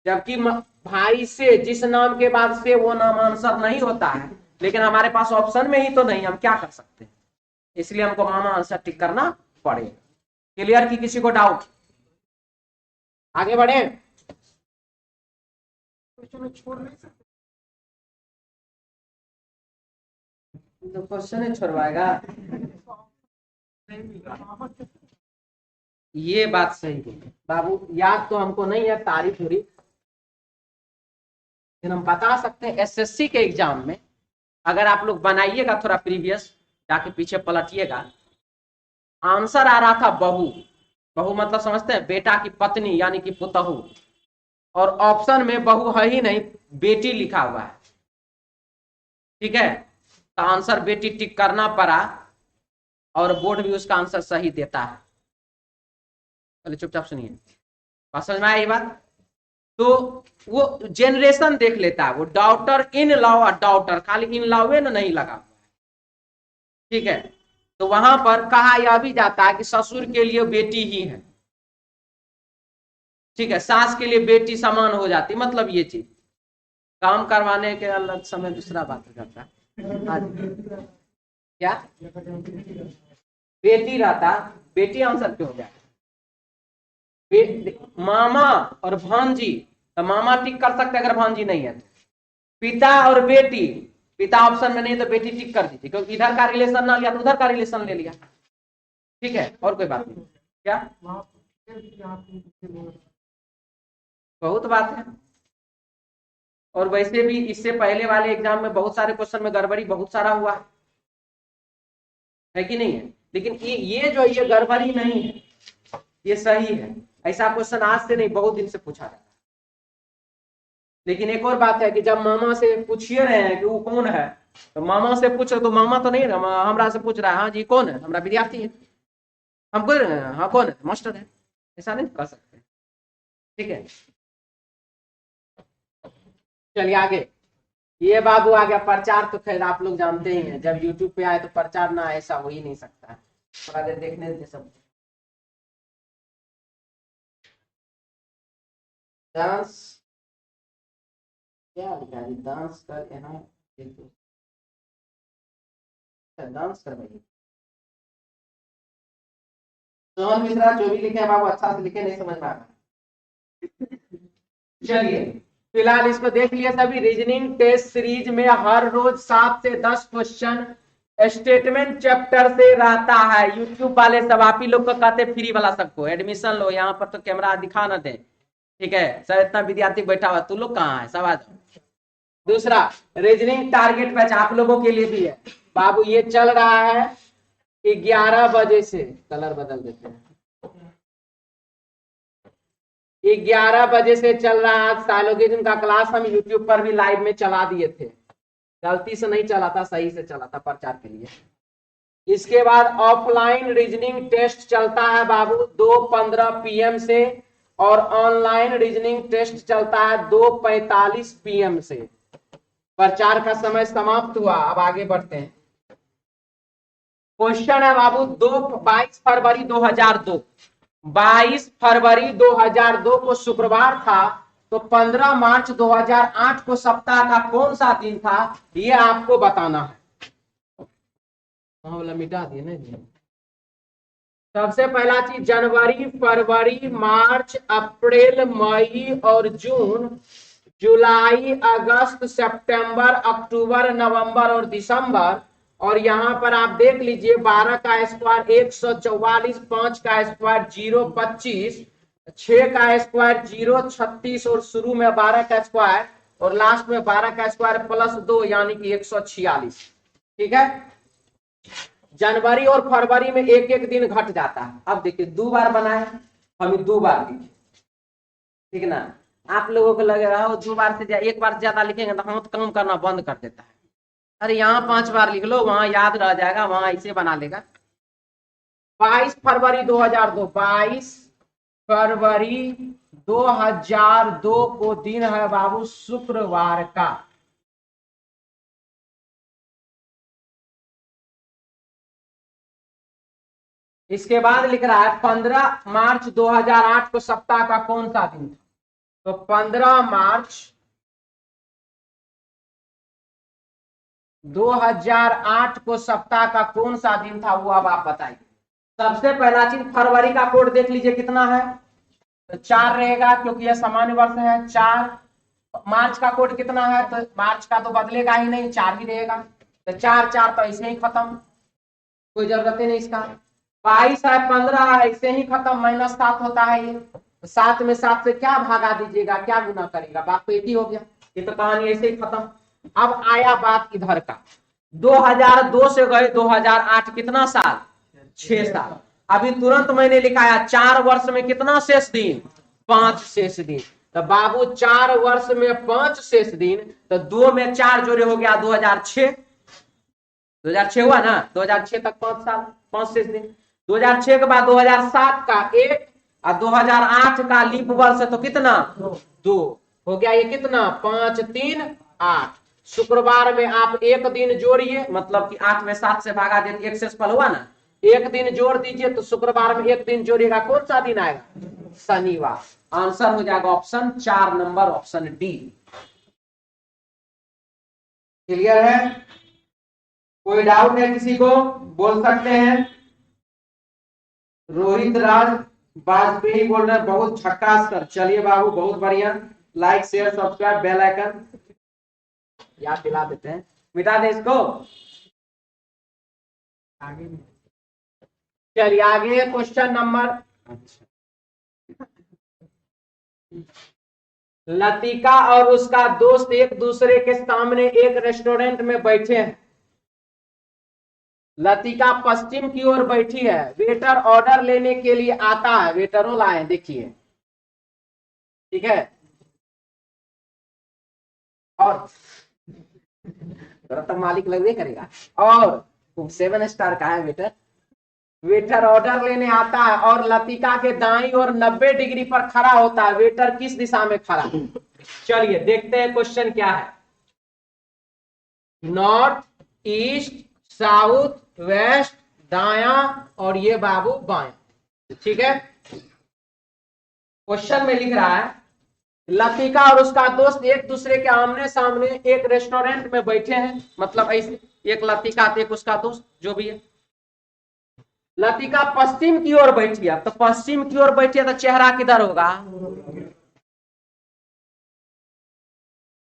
जबकि भाई से जिस नाम के बाद से वो नाम आंसर नहीं होता है, लेकिन हमारे पास ऑप्शन में ही तो नहीं, हम क्या कर सकते हैं? इसलिए हमको मामा आंसर टिक करना पड़ेगा। क्लियर की किसी को डाउट? आगे बढ़े। छोड़ नहीं सकते। तो क्वेश्चन छुड़वाएगा, ये बात सही है बाबू। याद तो हमको नहीं है तारीख थोड़ी, लेकिन हम बता सकते हैं एसएससी के एग्जाम में अगर आप लोग बनाइएगा थोड़ा प्रीवियस, जाके पीछे पलटिएगा, आंसर आ रहा था बहू। बहू मतलब समझते हैं, बेटा की पत्नी यानी कि पुतहू। और ऑप्शन में बहू है ही नहीं, बेटी लिखा हुआ है। ठीक है, तो आंसर बेटी टिक करना पड़ा, और बोर्ड भी उसका आंसर सही देता है। चलिए चुपचाप सुनिए, समझ में आया ये बात? तो वो जेनरेशन देख लेता है, वो डॉटर इन लॉ और डॉटर, खाली इन लॉ में नहीं लगा। ठीक है, तो वहां पर कहा यह भी जाता है कि ससुर के लिए बेटी ही है। ठीक है, सास के लिए बेटी समान हो जाती, मतलब ये चीज काम करवाने के अलग समय दूसरा बात हो जाता है। क्या बेटी रहता, बेटी आंसर क्यों हो जाए? मामा और भांजी, तो मामा टिक कर सकते अगर भांजी नहीं है तो। पिता और बेटी, पिता ऑप्शन में नहीं तो बेटी टिक कर दीजिए, क्योंकि इधर का रिलेशन ना लिया तो उधर का रिलेशन ले लिया। ठीक है, और कोई बात नहीं। क्या बहुत बात है, और वैसे भी इससे पहले वाले एग्जाम में बहुत सारे क्वेश्चन में गड़बड़ी बहुत सारा हुआ है कि नहीं है? लेकिन ये जो ये गड़बड़ी नहीं है, ये सही है। ऐसा क्वेश्चन आज से नहीं बहुत दिन से पूछा जाता है। लेकिन एक और बात है कि जब मामा से पूछिए रहे हैं कि वो कौन है, तो मामा से पूछ रहे तो मामा तो नहीं हमरा से पूछ रहा है, हाँ जी कौन है, हमारा विद्यार्थी है, हमको हाँ कौन है, मास्टर है, ऐसा नहीं कर सकते। ठीक है, चलिए आगे। ये बाबू आ गया प्रचार, तो खैर आप लोग जानते ही हैं, जब यूट्यूब पे आए तो प्रचार ना ऐसा हो ही नहीं सकता है। थोड़ा देर देखने देते सब। डांस क्या लिखा है, डांस कर यहाँ देखो, डांस कर भाई। सोहन मिश्रा जो भी लिखे हैं बाबू अच्छा से लिखे, नहीं समझ में आ रहा। चलिए फिलहाल इसको देख लिया सभी। रीजनिंग टेस्ट सीरीज में हर रोज 7 से 10 क्वेश्चन स्टेटमेंट चैप्टर से रहता है। यूट्यूब वाले सब आप ही लोग को कहते फ्री वाला, सबको एडमिशन लो, यहाँ पर तो कैमरा दिखा ना दे, ठीक है सर, इतना विद्यार्थी बैठा हुआ, तू लोग कहाँ है सब आ जाओ। दूसरा रीजनिंग टारगेट बैच आप लोगों के लिए भी है बाबू, ये चल रहा है 11 बजे से, कलर बदल देते हैं, 11 बजे से चल रहा है साइलोगिज्म का क्लास। हम यूट्यूब पर भी लाइव में चला दिए थे, गलती से नहीं चला था, सही से चला था प्रचार के लिए। इसके बाद ऑफलाइन रीजनिंग टेस्ट चलता है बाबू 2:15 PM से, और ऑनलाइन रीजनिंग टेस्ट चलता है 2:45 PM से। प्रचार का समय समाप्त हुआ, अब आगे बढ़ते हैं। क्वेश्चन है बाबू 22 फरवरी 2002, 22 फरवरी 2002 को शुक्रवार था, तो 15 मार्च 2008 को सप्ताह का कौन सा दिन था, ये आपको बताना है। वाला मिटा दिए ना। सबसे पहला चीज, जनवरी फरवरी मार्च अप्रैल मई और जून, जुलाई अगस्त सितंबर अक्टूबर नवंबर और दिसंबर। और यहाँ पर आप देख लीजिए 12 का स्क्वायर 144, 5 का स्क्वायर 025, 6 का स्क्वायर 036, और शुरू में 12 का स्क्वायर और लास्ट में 12 का स्क्वायर +2 यानी कि 146। ठीक है, जनवरी और फरवरी में एक एक दिन घट जाता है। अब देखिए 2 बार बनाए, हम 2 बार लिखे, ठीक ना। आप लोगों को लगे रहा 2 बार से एक बार ज्यादा लिखेंगे तो हम तो काम करना बंद कर देता है। अरे यहाँ 5 बार लिख लो, वहां याद रह जाएगा, वहां ऐसे बना लेगा। 22 फरवरी 2002, 22 फरवरी 2002 को दिन है बाबू शुक्रवार का। इसके बाद लिख रहा है 15 मार्च 2008 को सप्ताह का कौन सा दिन था, तो 15 मार्च 2008 को सप्ताह का कौन सा दिन था, वो अब आप बताइए। सबसे पहला चीज, फरवरी का कोड देख लीजिए कितना है, तो 4 रहेगा क्योंकि यह सामान्य वर्ष है 4। मार्च का कोड कितना है, तो मार्च का तो बदलेगा ही नहीं, 4 ही रहेगा, तो 4 4 तो ऐसे ही खत्म, कोई जरूरत ही नहीं इसका। 22 है 15 ऐसे ही खत्म, -7 होता है ये, तो 7 में 7 से क्या भागा दीजिएगा, क्या गुना करेगा, बात तो एक ही हो गया, ये तो कहानी ऐसे ही खत्म। अब आया बात इधर का, 2002 से गए 2008, कितना साल, 6 साल। अभी तुरंत मैंने लिखाया 4 वर्ष में कितना शेष दिन, 5 शेष दिन। तो बाबू 4 वर्ष में 5 शेष दिन, तो 2 में 4 जोड़े हो गया 2006, 2006 हुआ ना, 2006 तक 5 साल 5 शेष दिन। 2006 के बाद 2007 का 1 और 2008 का लीप वर्ष है, तो कितना 2 हो गया, ये कितना 5 3 8। शुक्रवार में आप एक दिन जोड़िए, मतलब कि 8 में 7 से भागा देते, एक शेषफल हुआ ना, एक दिन जोड़ दीजिए, तो शुक्रवार में एक दिन जोड़िएगा, कौन सा दिन आएगा, शनिवार। आंसर हो जाएगा option 4 number, option D. Clear है, कोई डाउट है किसी को, बोल सकते हैं। रोहित राज वाजपेयी बोल रहे हैं, बहुत झक्कास कर। चलिए बाबू बहुत बढ़िया, like share subscribe bell icon याद दिला देते हैं, मिटा दे इसको। आगे चलिए आगे क्वेश्चन नंबर, लतिका और उसका दोस्त एक दूसरे के सामने एक रेस्टोरेंट में बैठे हैं। लतिका पश्चिम की ओर बैठी है, वेटर ऑर्डर लेने के लिए आता है, वेटरों लाए देखिए, ठीक है। और तो मालिक लगवे करेगा। और 7 स्टार का है वेटर। वेटर ऑर्डर लेने आता है और लतिका के दाईं ओर 90 डिग्री पर खड़ा होता है। वेटर किस दिशा में खड़ा है? चलिए देखते हैं क्वेश्चन क्या है। नॉर्थ, ईस्ट, साउथ, वेस्ट, दाया और ये बाबू बाया। ठीक है, क्वेश्चन में लिख रहा है लतिका और उसका दोस्त एक दूसरे के आमने सामने एक रेस्टोरेंट में बैठे हैं। मतलब ऐसे एक लतिका एक उसका दोस्त जो भी है। लतिका पश्चिम की ओर बैठी है। तो पश्चिम की ओर बैठी है तो चेहरा किधर होगा?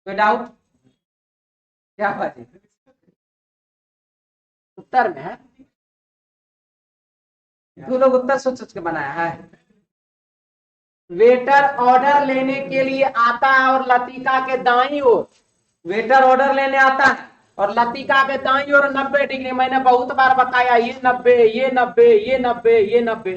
कोई डाउट? क्या बात है? उत्तर में है। तू लोग उत्तर सोच सोच के बनाया है। वेटर ऑर्डर लेने के लिए आता है और लतिका के दाईं ओर, वेटर ऑर्डर लेने आता है और लतिका के दाईं ओर 90 डिग्री, मैंने बहुत बार बताया, ये 90, ये 90, ये 90, ये 90।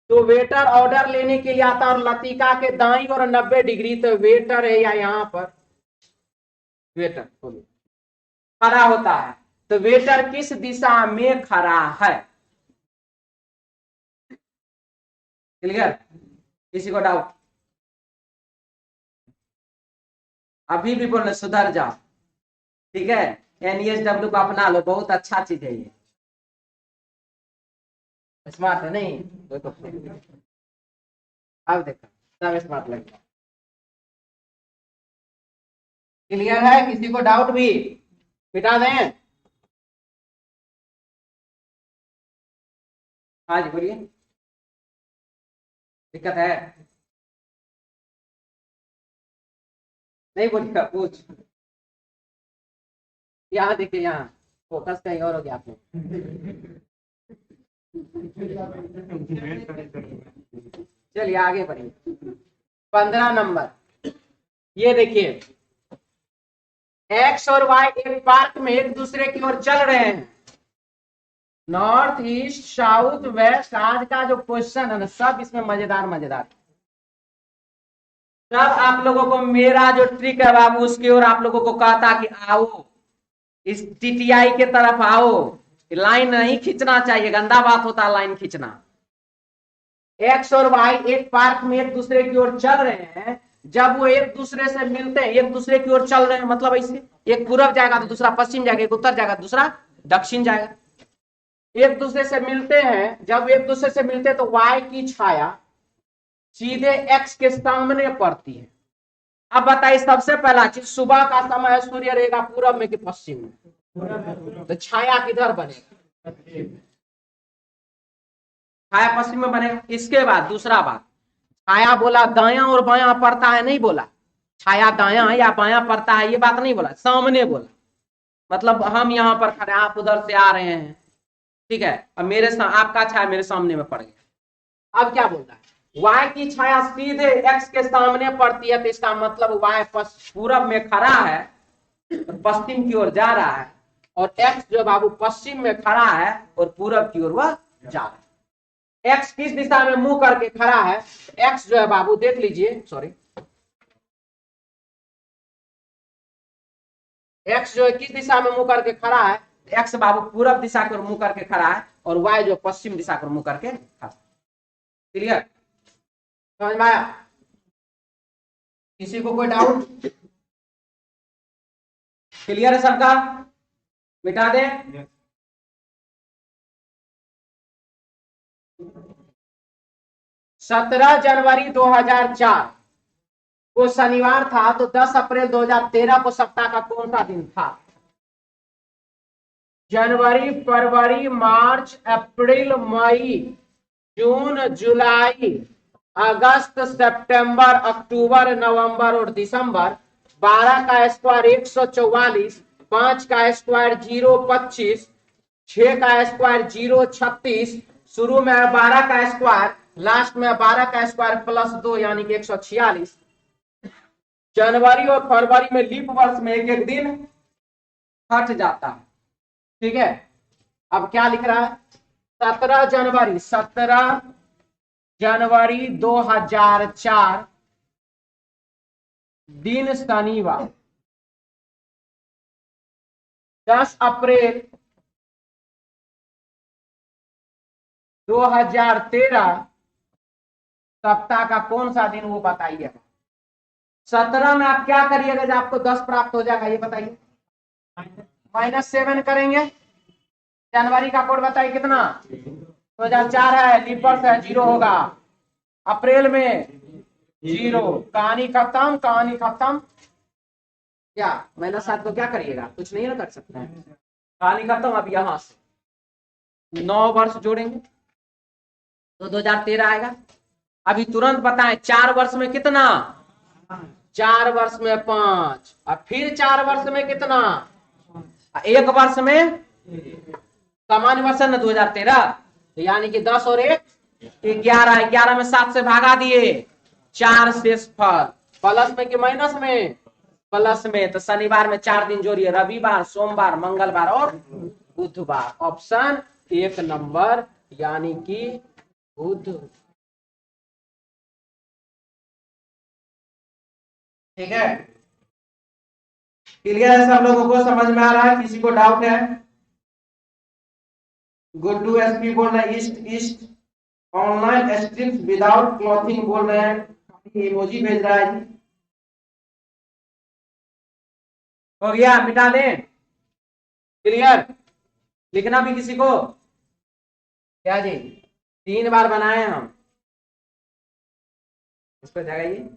तो वेटर ऑर्डर लेने के लिए आता है और लतिका के दाईं ओर 90 डिग्री। तो वेटर है या यहाँ पर वेटर खड़ा होता है। तो वेटर किस दिशा में खड़ा है? क्लियर? किसी को डाउट? अभी भी बोलना, सुधर जाओ। ठीक है, NESW को अपना लो, बहुत अच्छा चीज है ये। स्मार्ट है नहीं? अब देखो सब स्मार्ट लगेगा। क्लियर है? किसी को डाउट भी? मिटा दें? हाँ जी बोलिए, दिक्कत है? नहीं बोलिएगा, पूछ। यहाँ देखिए, यहाँ फोकस कहीं और हो गया आपने। चलिए आगे बढ़िए। 15 नंबर, ये देखिए एक्स और वाई एक पार्क में एक दूसरे की ओर चल रहे हैं। North, east, south, west. आज का जो क्वेश्चन है ना, सब इसमें मजेदार मजेदार। सब आप लोगों को मेरा जो ट्रिक है बाबू, उसकी ओर आप लोगों को कहता कि आओ इस TTI के तरफ आओ। लाइन नहीं खींचना चाहिए, गंदा बात होता है लाइन खींचना। एक्स और वाई एक पार्क में एक दूसरे की ओर चल रहे हैं। जब वो एक दूसरे से मिलते हैं, एक दूसरे की ओर चल रहे हैं, मतलब ऐसे एक पूरब जाएगा तो दूसरा पश्चिम जाएगा, एक उत्तर जाएगा दूसरा दक्षिण जाएगा। एक दूसरे से मिलते हैं, जब एक दूसरे से मिलते हैं तो वाई की छाया सीधे एक्स के सामने पड़ती है। अब बताइए सबसे पहला चीज, सुबह का समय है, सूर्य रहेगा पूरब में कि पश्चिम में? तो छाया किधर बनेगा? छाया पश्चिम में बनेगा। इसके बाद दूसरा बात, छाया बोला दाया और बाया पड़ता है, नहीं बोला छाया दाया या बाया पड़ता है, ये बात नहीं बोला, सामने बोला। मतलब हम यहाँ पर खड़े, आप उधर से आ रहे हैं, ठीक है, अब आपका छाया मेरे सामने में पड़ गया। अब क्या बोल रहा है? वाई की छाया सीधे एक्स के सामने पड़ती है, तो इसका मतलब वाई पूरब में खड़ा है, पश्चिम की ओर जा रहा है, और एक्स जो बाबू पश्चिम में खड़ा है और पूरब की ओर वह जा रहा है। एक्स किस दिशा में मुंह करके खड़ा है? एक्स जो है बाबू देख लीजिए, सॉरी, एक्स जो है किस दिशा में मुंह करके खड़ा है? एक्स बाबू पूरब दिशा की ओर मुंह करके खड़ा है और वाई जो पश्चिम दिशा की ओर मुंह करके खड़ा। क्लियर? समझ में आया? किसी को कोई डाउट? क्लियर है सबका? मिटा दे। 17 जनवरी 2004 को शनिवार था, तो 10 अप्रैल 2013 को सप्ताह का कौन सा दिन था? जनवरी, फरवरी, मार्च, अप्रैल, मई, जून, जुलाई, अगस्त, सितंबर, अक्टूबर, नवंबर और दिसंबर। 12 का स्क्वायर 144, 5 का स्क्वायर 025, 6 का स्क्वायर 036, शुरू में 12 का स्क्वायर, लास्ट में 12 का स्क्वायर प्लस 2 यानी कि 146। जनवरी और फरवरी में लीप वर्ष में एक एक दिन हट जाता है। ठीक है, अब क्या लिख रहा है? 17 जनवरी 2004 दिन शनिवार 10 अप्रैल 2013 सप्ताह का कौन सा दिन वो बताइए। 17 में आप क्या करिएगा जब आपको 10 प्राप्त हो जाएगा ये बताइए। -7 करेंगे। जनवरी का कोड बताइए कितना 2004 है, लीपर्स है, 0 होगा। अप्रैल में 0, कहानी खत्म, कहानी खत्म। क्या -7 को क्या करिएगा, कुछ नहीं ना कर सकते हैं, कहानी खत्म। अब यहां से 9 वर्ष जोड़ेंगे तो 2013 आएगा। अभी तुरंत बताएं 4 वर्ष में कितना, 4 वर्ष में 5, और फिर 4 वर्ष में कितना, 1 वर्ष में सामान्य वर्ष है ना 2013, तो यानी कि 10 और 1 11, 11 में 7 से भागा दिए, 4 शेष फल, प्लस में कि माइनस में, प्लस में। तो शनिवार में 4 दिन जोड़िए, रविवार, सोमवार, मंगलवार और बुधवार। ऑप्शन 1 नंबर यानी कि बुध। ठीक है, क्लियर है सब लोगों को, समझ में आ रहा है, किसी को डाउट है? गुड्डू एसपी बोल रहे हैं east east online strips without clothing बोल रहे हैं, इमोजी भेज रहा है जी। हो गया, मिटा दें, क्लियर? लिखना भी किसी को क्या जी, 3 बार बनाए हम, इस पर जगाइए,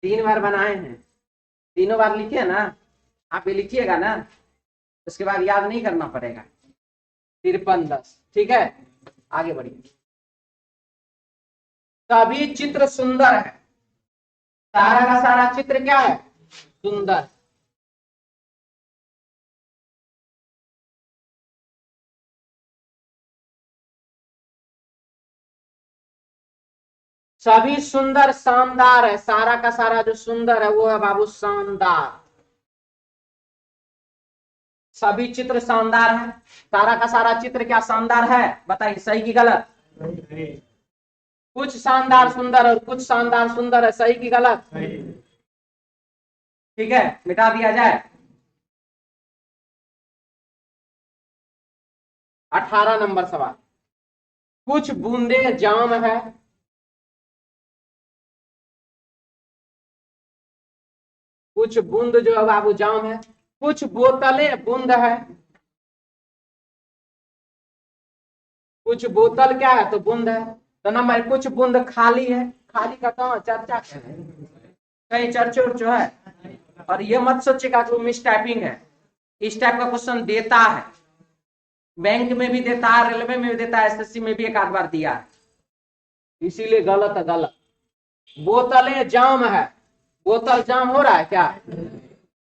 3 बार बनाए हैं, तीनों बार लिखे ना, आप ये लिखिएगा ना, उसके बाद याद नहीं करना पड़ेगा। 53-10, ठीक है, आगे बढ़िए। सभी चित्र सुंदर है, सारा का सारा चित्र क्या है, सुंदर। सभी सुंदर शानदार है, सारा का सारा जो सुंदर है वो है बाबू शानदार। सभी चित्र शानदार है, सारा का सारा चित्र क्या शानदार है, बताइए सही की गलत? कुछ शानदार सुंदर और कुछ शानदार सुंदर है, सही की गलत? ठीक है, मिटा दिया जाए। 18 नंबर सवाल, कुछ बूंदे जाम है, कुछ बूंद जो है बाबू जाम है, कुछ बोतलें बूंद है, कुछ बोतल क्या है तो बूंद है। तो नंबर कुछ बूंद खाली है, खाली का कहाँ चर्चा है, कहीं चर्चा उर्चो है। और ये मत सोचिएगा कि वो मिस टाइपिंग है, इस टाइप का क्वेश्चन देता है, बैंक में भी देता है, रेलवे में भी देता है, एसएससी में भी एक आध बार दिया है, इसीलिए गलत है, गलत। बोतलें जाम है, बोतल जाम हो रहा है क्या,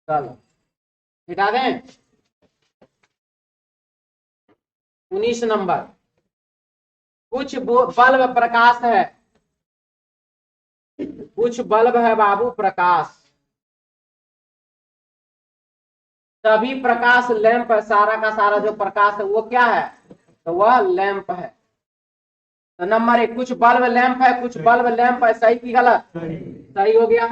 गलत, मिटा दें। 19 नंबर, कुछ बल्ब प्रकाश है, कुछ बल्ब है बाबू प्रकाश, सभी प्रकाश लैंप है, सारा का सारा जो प्रकाश है वो क्या है, तो वह लैंप है। तो नंबर 1, कुछ बल्ब लैंप है, कुछ बल्ब लैंप है, सही की गलत? सही हो गया।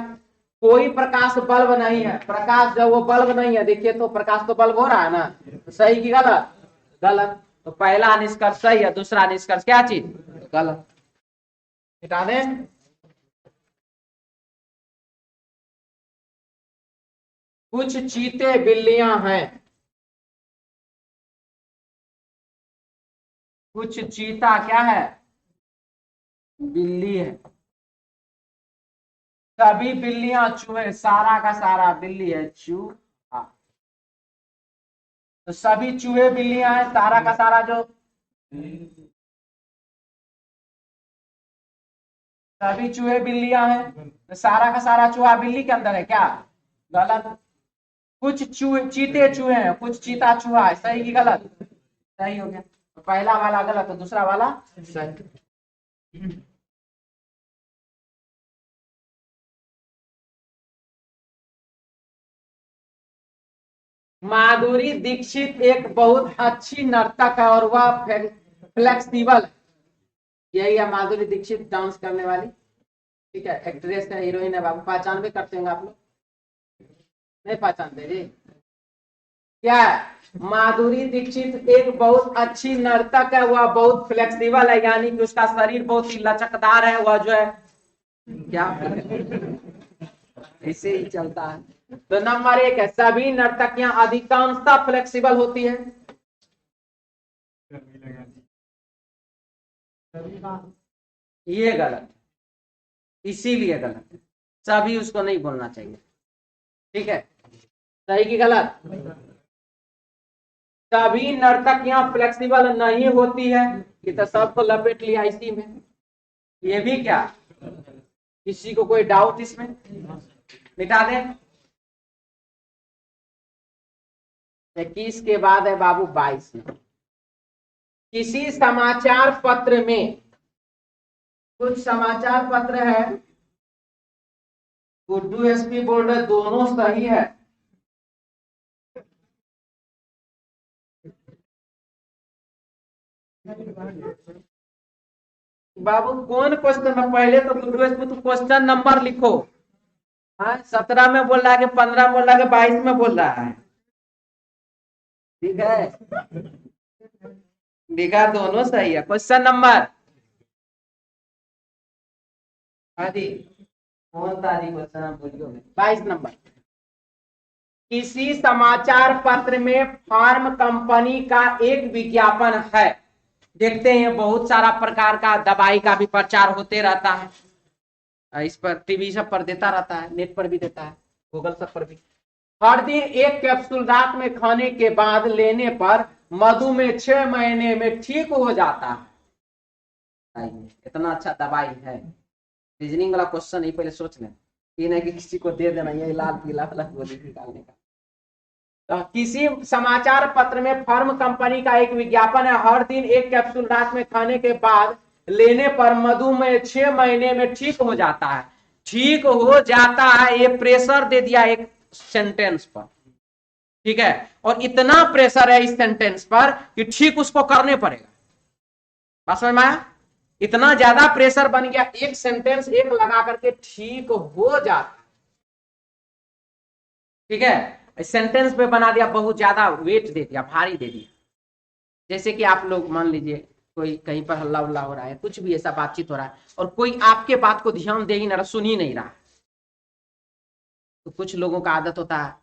कोई प्रकाश बल्ब नहीं है, प्रकाश जब वो बल्ब नहीं है, देखिए तो प्रकाश तो बल्ब हो रहा है ना, तो सही की गलत? गलत। तो पहला निष्कर्ष सही है, दूसरा निष्कर्ष क्या चीज, गलत, मिटा दें। कुछ चीते बिल्लियां हैं, कुछ चीता क्या है, बिल्ली है, सभी बिल्लियां चूहे, सारा का सारा बिल्ली है चूहा, तो सभी चूहे बिल्लियां हैं, सारा का सारा जो सभी चूहे बिल्लियां हैं, तो सारा का सारा चूहा बिल्ली के अंदर है क्या, गलत। कुछ चूहे चीते चूहे हैं, कुछ चीता चूहा है, सही की गलत? सही हो गया। तो पहला वाला गलत, तो दूसरा वाला सही। माधुरी दीक्षित एक बहुत अच्छी नर्तक है और वह फ्लेक्सिबल है, यही है माधुरी दीक्षित डांस करने वाली। ठीक है, एक्ट्रेस है, हीरोइन है बाबू, पहचान भी करते होंगे आप लोग, नहीं पहचानते जी? क्या है? माधुरी दीक्षित एक बहुत अच्छी नर्तक है, वह बहुत फ्लेक्सिबल है, यानी कि उसका शरीर बहुत ही लचकदार है, वह जो है क्या ऐसे ही चलता है। तो नंबर 1 है, सभी नर्तकियां अधिकांशतः फ्लेक्सिबल होती है। ये गलत है, इसीलिए गलत है, सभी उसको नहीं बोलना चाहिए। ठीक है, सही की गलत? सभी नर्तकियां फ्लेक्सिबल नहीं होती है, कि तो सबको लपेट लिया इसी में। ये भी क्या, किसी को कोई डाउट इसमें? मिटा दें। 21 के बाद है बाबू 22 में। किसी समाचार पत्र में, कुछ समाचार पत्र है, गुड्डू एसपी बोल रहे दोनों सही है। बाबू कौन क्वेश्चन है? पहले तो गुड्डू एसपी तो क्वेश्चन नंबर लिखो। हाँ, 17 में बोल रहा है कि 15 में बोल रहा है कि 22 में बोल रहा है? ठीक है, लिखा दोनों सही है। क्वेश्चन नंबर आदि कौन सा आदि क्वेश्चन बोलियो? 22 नंबर। किसी समाचार पत्र में फार्म कंपनी का एक विज्ञापन है। देखते हैं बहुत सारा प्रकार का दवाई का भी प्रचार होते रहता है, इस पर टीवी सब पर देता रहता है, नेट पर भी देता है, गूगल सब पर भी। हर दिन एक कैप्सूल रात में खाने के बाद लेने पर मधुमेह 6 महीने में ठीक हो जाता है। इतना अच्छा दवाई है। रीजनिंग वाला क्वेश्चन ही पहले सोच लें, ये नहीं कि किसी को दे देना ये लाल पीला वाला गोली निकालने का। तो किसी समाचार पत्र में फार्म कंपनी का एक विज्ञापन है, हर दिन एक कैप्सूल रात में खाने के बाद लेने पर मधुमेह 6 महीने में ठीक हो जाता है। ठीक हो जाता है, ये प्रेशर दे दिया एक सेंटेंस पर। ठीक है, और इतना प्रेशर है इस सेंटेंस पर कि ठीक उसको करने पड़ेगा। बात समझ में आया? इतना ज्यादा प्रेशर बन गया, एक सेंटेंस एक लगा करके ठीक हो जाता। ठीक है, सेंटेंस पे बना दिया, बहुत ज्यादा वेट दे दिया, भारी दे दिया। जैसे कि आप लोग मान लीजिए कोई कहीं पर हल्ला उल्ला हो रहा है, कुछ भी ऐसा बातचीत हो रहा है, और कोई आपके बात को ध्यान दे ही ना रहा, सुन ही नहीं रहा, तो कुछ लोगों का आदत होता है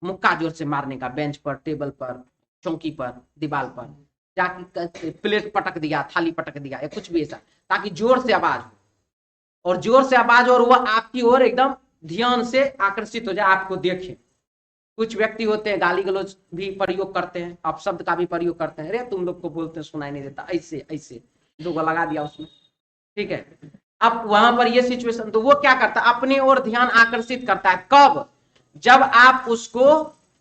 मुक्का जोर से मारने का, बेंच पर, टेबल पर, चौकी पर, दीवार पर जाके प्लेट पटक दिया, थाली पटक दिया, या कुछ भी ऐसा, ताकि जोर से आवाज हो, और जोर से आवाज और वह आपकी ओर एकदम ध्यान से आकर्षित हो जाए, आपको देखे। कुछ व्यक्ति होते हैं गाली गलौज भी प्रयोग करते हैं, अपशब्द का भी प्रयोग करते हैं, अरे तुम लोग को बोलते हैं सुनाई नहीं देता, ऐसे ऐसे दो लगा दिया उसमें। ठीक है, अब वहां पर ये सिचुएशन, तो वो क्या करता है, अपनी ओर ध्यान आकर्षित करता है। कब? जब आप उसको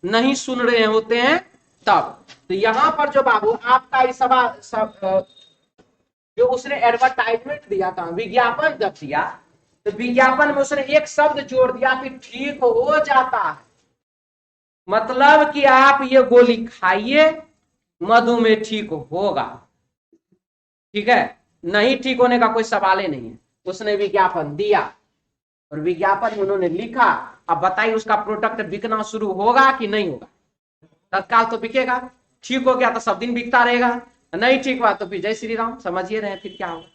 नहीं सुन रहे होते हैं तब। तो यहां पर जो बाबू आपका इस जो उसने एडवर्टाइजमेंट दिया था, विज्ञापन जब दिया, तो विज्ञापन में उसने एक शब्द जोड़ दिया कि ठीक हो जाता है। मतलब कि आप ये गोली खाइए, मधुमेह ठीक होगा। ठीक है, नहीं ठीक होने का कोई सवाल ही नहीं है। उसने विज्ञापन दिया और विज्ञापन में उन्होंने लिखा। अब बताइए उसका प्रोडक्ट बिकना शुरू होगा कि नहीं होगा? तत्काल तो बिकेगा। ठीक हो गया तो सब दिन बिकता रहेगा, नहीं ठीक हुआ तो फिर जय श्री राम, समझिए रहे फिर क्या होगा।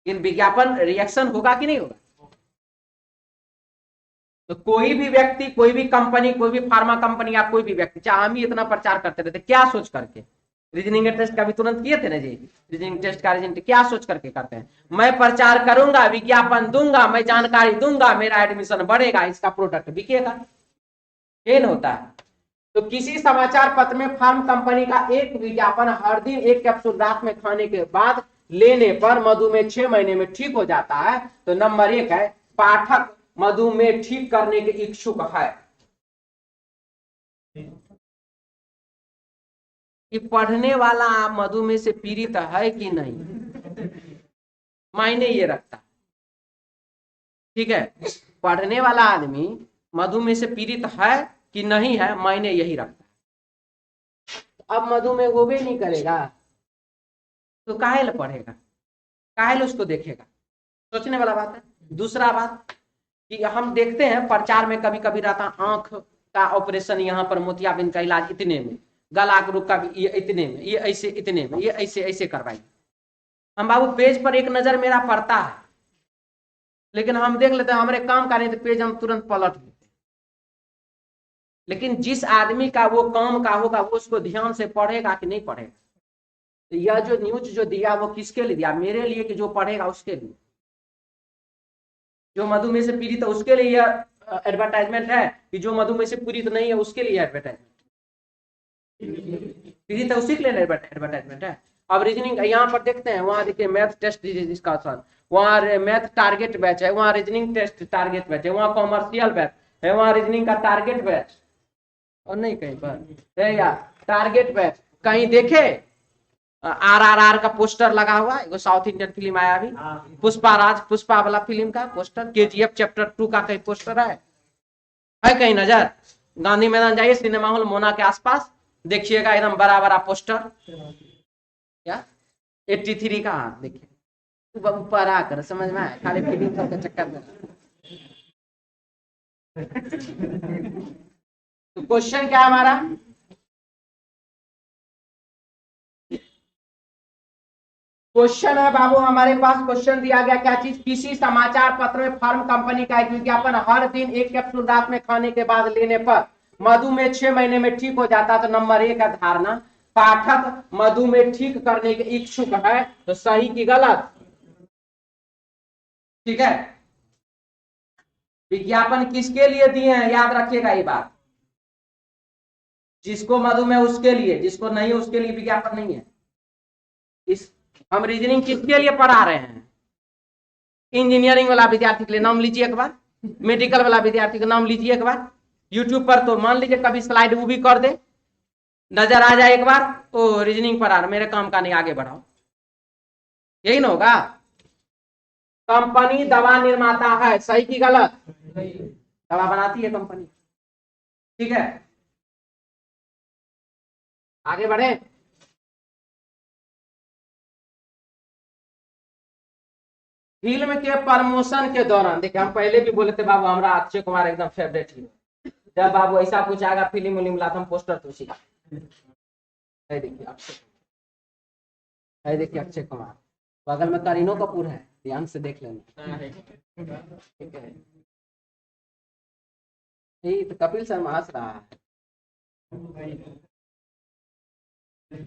इन विज्ञापन रिएक्शन होगा कि नहीं होगा? तो कोई भी व्यक्ति, कोई भी कंपनी, कोई भी फार्मा कंपनी या कोई भी व्यक्ति, चाहे हम ही इतना प्रचार करते रहते, क्या सोच करके? रीजनिंग टेस्ट का भी तुरंत किए थे ना जी, रीजनिंग टेस्ट का रिजल्ट क्या सोच करके करते हैं? मैं प्रचार करूंगा, विज्ञापन दूंगा, मैं जानकारी दूंगा, मेरा एडमिशन बढ़ेगा, इसका प्रोडक्ट बिकेगा। ये होता है। तो किसी समाचार पत्र में फार्म कंपनी का एक विज्ञापन, हर दिन एक कैप्सूल रात में खाने के बाद लेने पर मधुमेह 6 महीने में ठीक हो जाता है। तो नंबर 1 है, पाठक मधुमेह ठीक करने के इच्छुक है। कि पढ़ने वाला मधुमेह से पीड़ित है कि नहीं, मायने ये रखता। ठीक है, पढ़ने वाला आदमी मधुमेह से पीड़ित है कि नहीं है, मायने यही रखता। अब मधुमेह वो भी नहीं करेगा तो काहे ले पढ़ेगा, काहे ले उसको देखेगा? सोचने वाला बात है। दूसरा बात कि हम देखते हैं प्रचार में कभी कभी रहता आंख का ऑपरेशन यहाँ पर मोतियाबिंद का इलाज इतने में, गला रुक का भी ये इतने में, ये ऐसे इतने में, ये ऐसे ऐसे करवाइए। हम बाबू पेज पर एक नजर मेरा पड़ता है, लेकिन हम देख लेते हैं हमारे काम का नहीं तो पेज हम तुरंत पलट लेते हैं। लेकिन जिस आदमी का वो काम का होगा वो उसको ध्यान से पढ़ेगा कि नहीं पढ़ेगा। तो यह जो न्यूज जो दिया वो किसके लिए दिया? मेरे लिए कि जो पढ़ेगा उसके लिए। जो मधुमेह से पीड़ित है उसके लिए यह एडवर्टाइजमेंट है कि जो मधुमेह से पीड़ित नहीं है उसके लिए एडवर्टाइजमेंट? पीड़ित है उसी के लिए एडवर्टाइजमेंट है। अब रीजनिंग यहाँ पर देखते हैं, वहां देखिए मैथ टेस्ट इसका आसान, वहाँ मैथ टारगेट बैच है, वहाँ रीजनिंग टेस्ट टारगेट बैच है, वहाँ कॉमर्शियल बैच है, वहाँ रीजनिंग का टारगेट बैच और नहीं कहीं पर है यार टारगेट बैच। कहीं देखे RRR का पोस्टर लगा हुआ है, साउथ इंडियन फिल्म आया अभी, पुष्पा वाला फिल्म का पोस्टर, KGF चैप्टर 2 का कहीं पोस्टर है कहीं नजर? गांधी मैदान जाइए, सिनेमा हॉल मोना के आसपास देखिएगा, एकदम बड़ा बड़ा पोस्टर क्या 83 का। देखिए ऊपर आकर समझ में आए, खाली फिल्म सबके चक्कर में। तो क्वेश्चन क्या है हमारा? क्वेश्चन है बाबू हमारे पास, क्वेश्चन दिया गया क्या चीज? किसी समाचार पत्र में फार्म कंपनी का एक विज्ञापन, हर दिन एक कैप्सूल रात में खाने के बाद लेने पर मधुमेह 6 महीने में ठीक हो जाता। तो नंबर 1 है धारणा, पाठक मधुमेह ठीक करने के इच्छुक है, तो सही की गलत? ठीक है, विज्ञापन किसके लिए दिए हैं याद रखिएगा ये बात, जिसको मधुमेह उसके लिए, जिसको नहीं उसके लिए विज्ञापन नहीं है। इस हम रीजनिंग किसके लिए पढ़ा रहे हैं? इंजीनियरिंग वाला विद्यार्थी के लिए नाम लीजिए एक बार, मेडिकल वाला विद्यार्थी का नाम लीजिए एक बार, यूट्यूब पर तो मान लीजिए कभी स्लाइड वो भी कर दे, नजर आ जाए एक बार, ओ रीजनिंग पढ़ा रहा, मेरे काम का नहीं, आगे बढ़ाओ, यही ना होगा। कंपनी दवा निर्माता है, सही की गलत? दवा बनाती है कंपनी, ठीक है, आगे बढ़े। फिल्म के प्रमोशन के दौरान, देखिए हम पहले भी बोले थे बाबू हमारा अक्षय कुमार एकदम फेवरेट हीरो, जब बाबू ऐसा कुछ आएगा फिल्म उलिम लाता हम पोस्टर तो उसी का है। देखिए अक्षय, है देखिए अक्षय कुमार, बगल में करीना कपूर है, ध्यान से देख लेना, ठीक है। यही तो कपिल शर्मा हंस रहा है।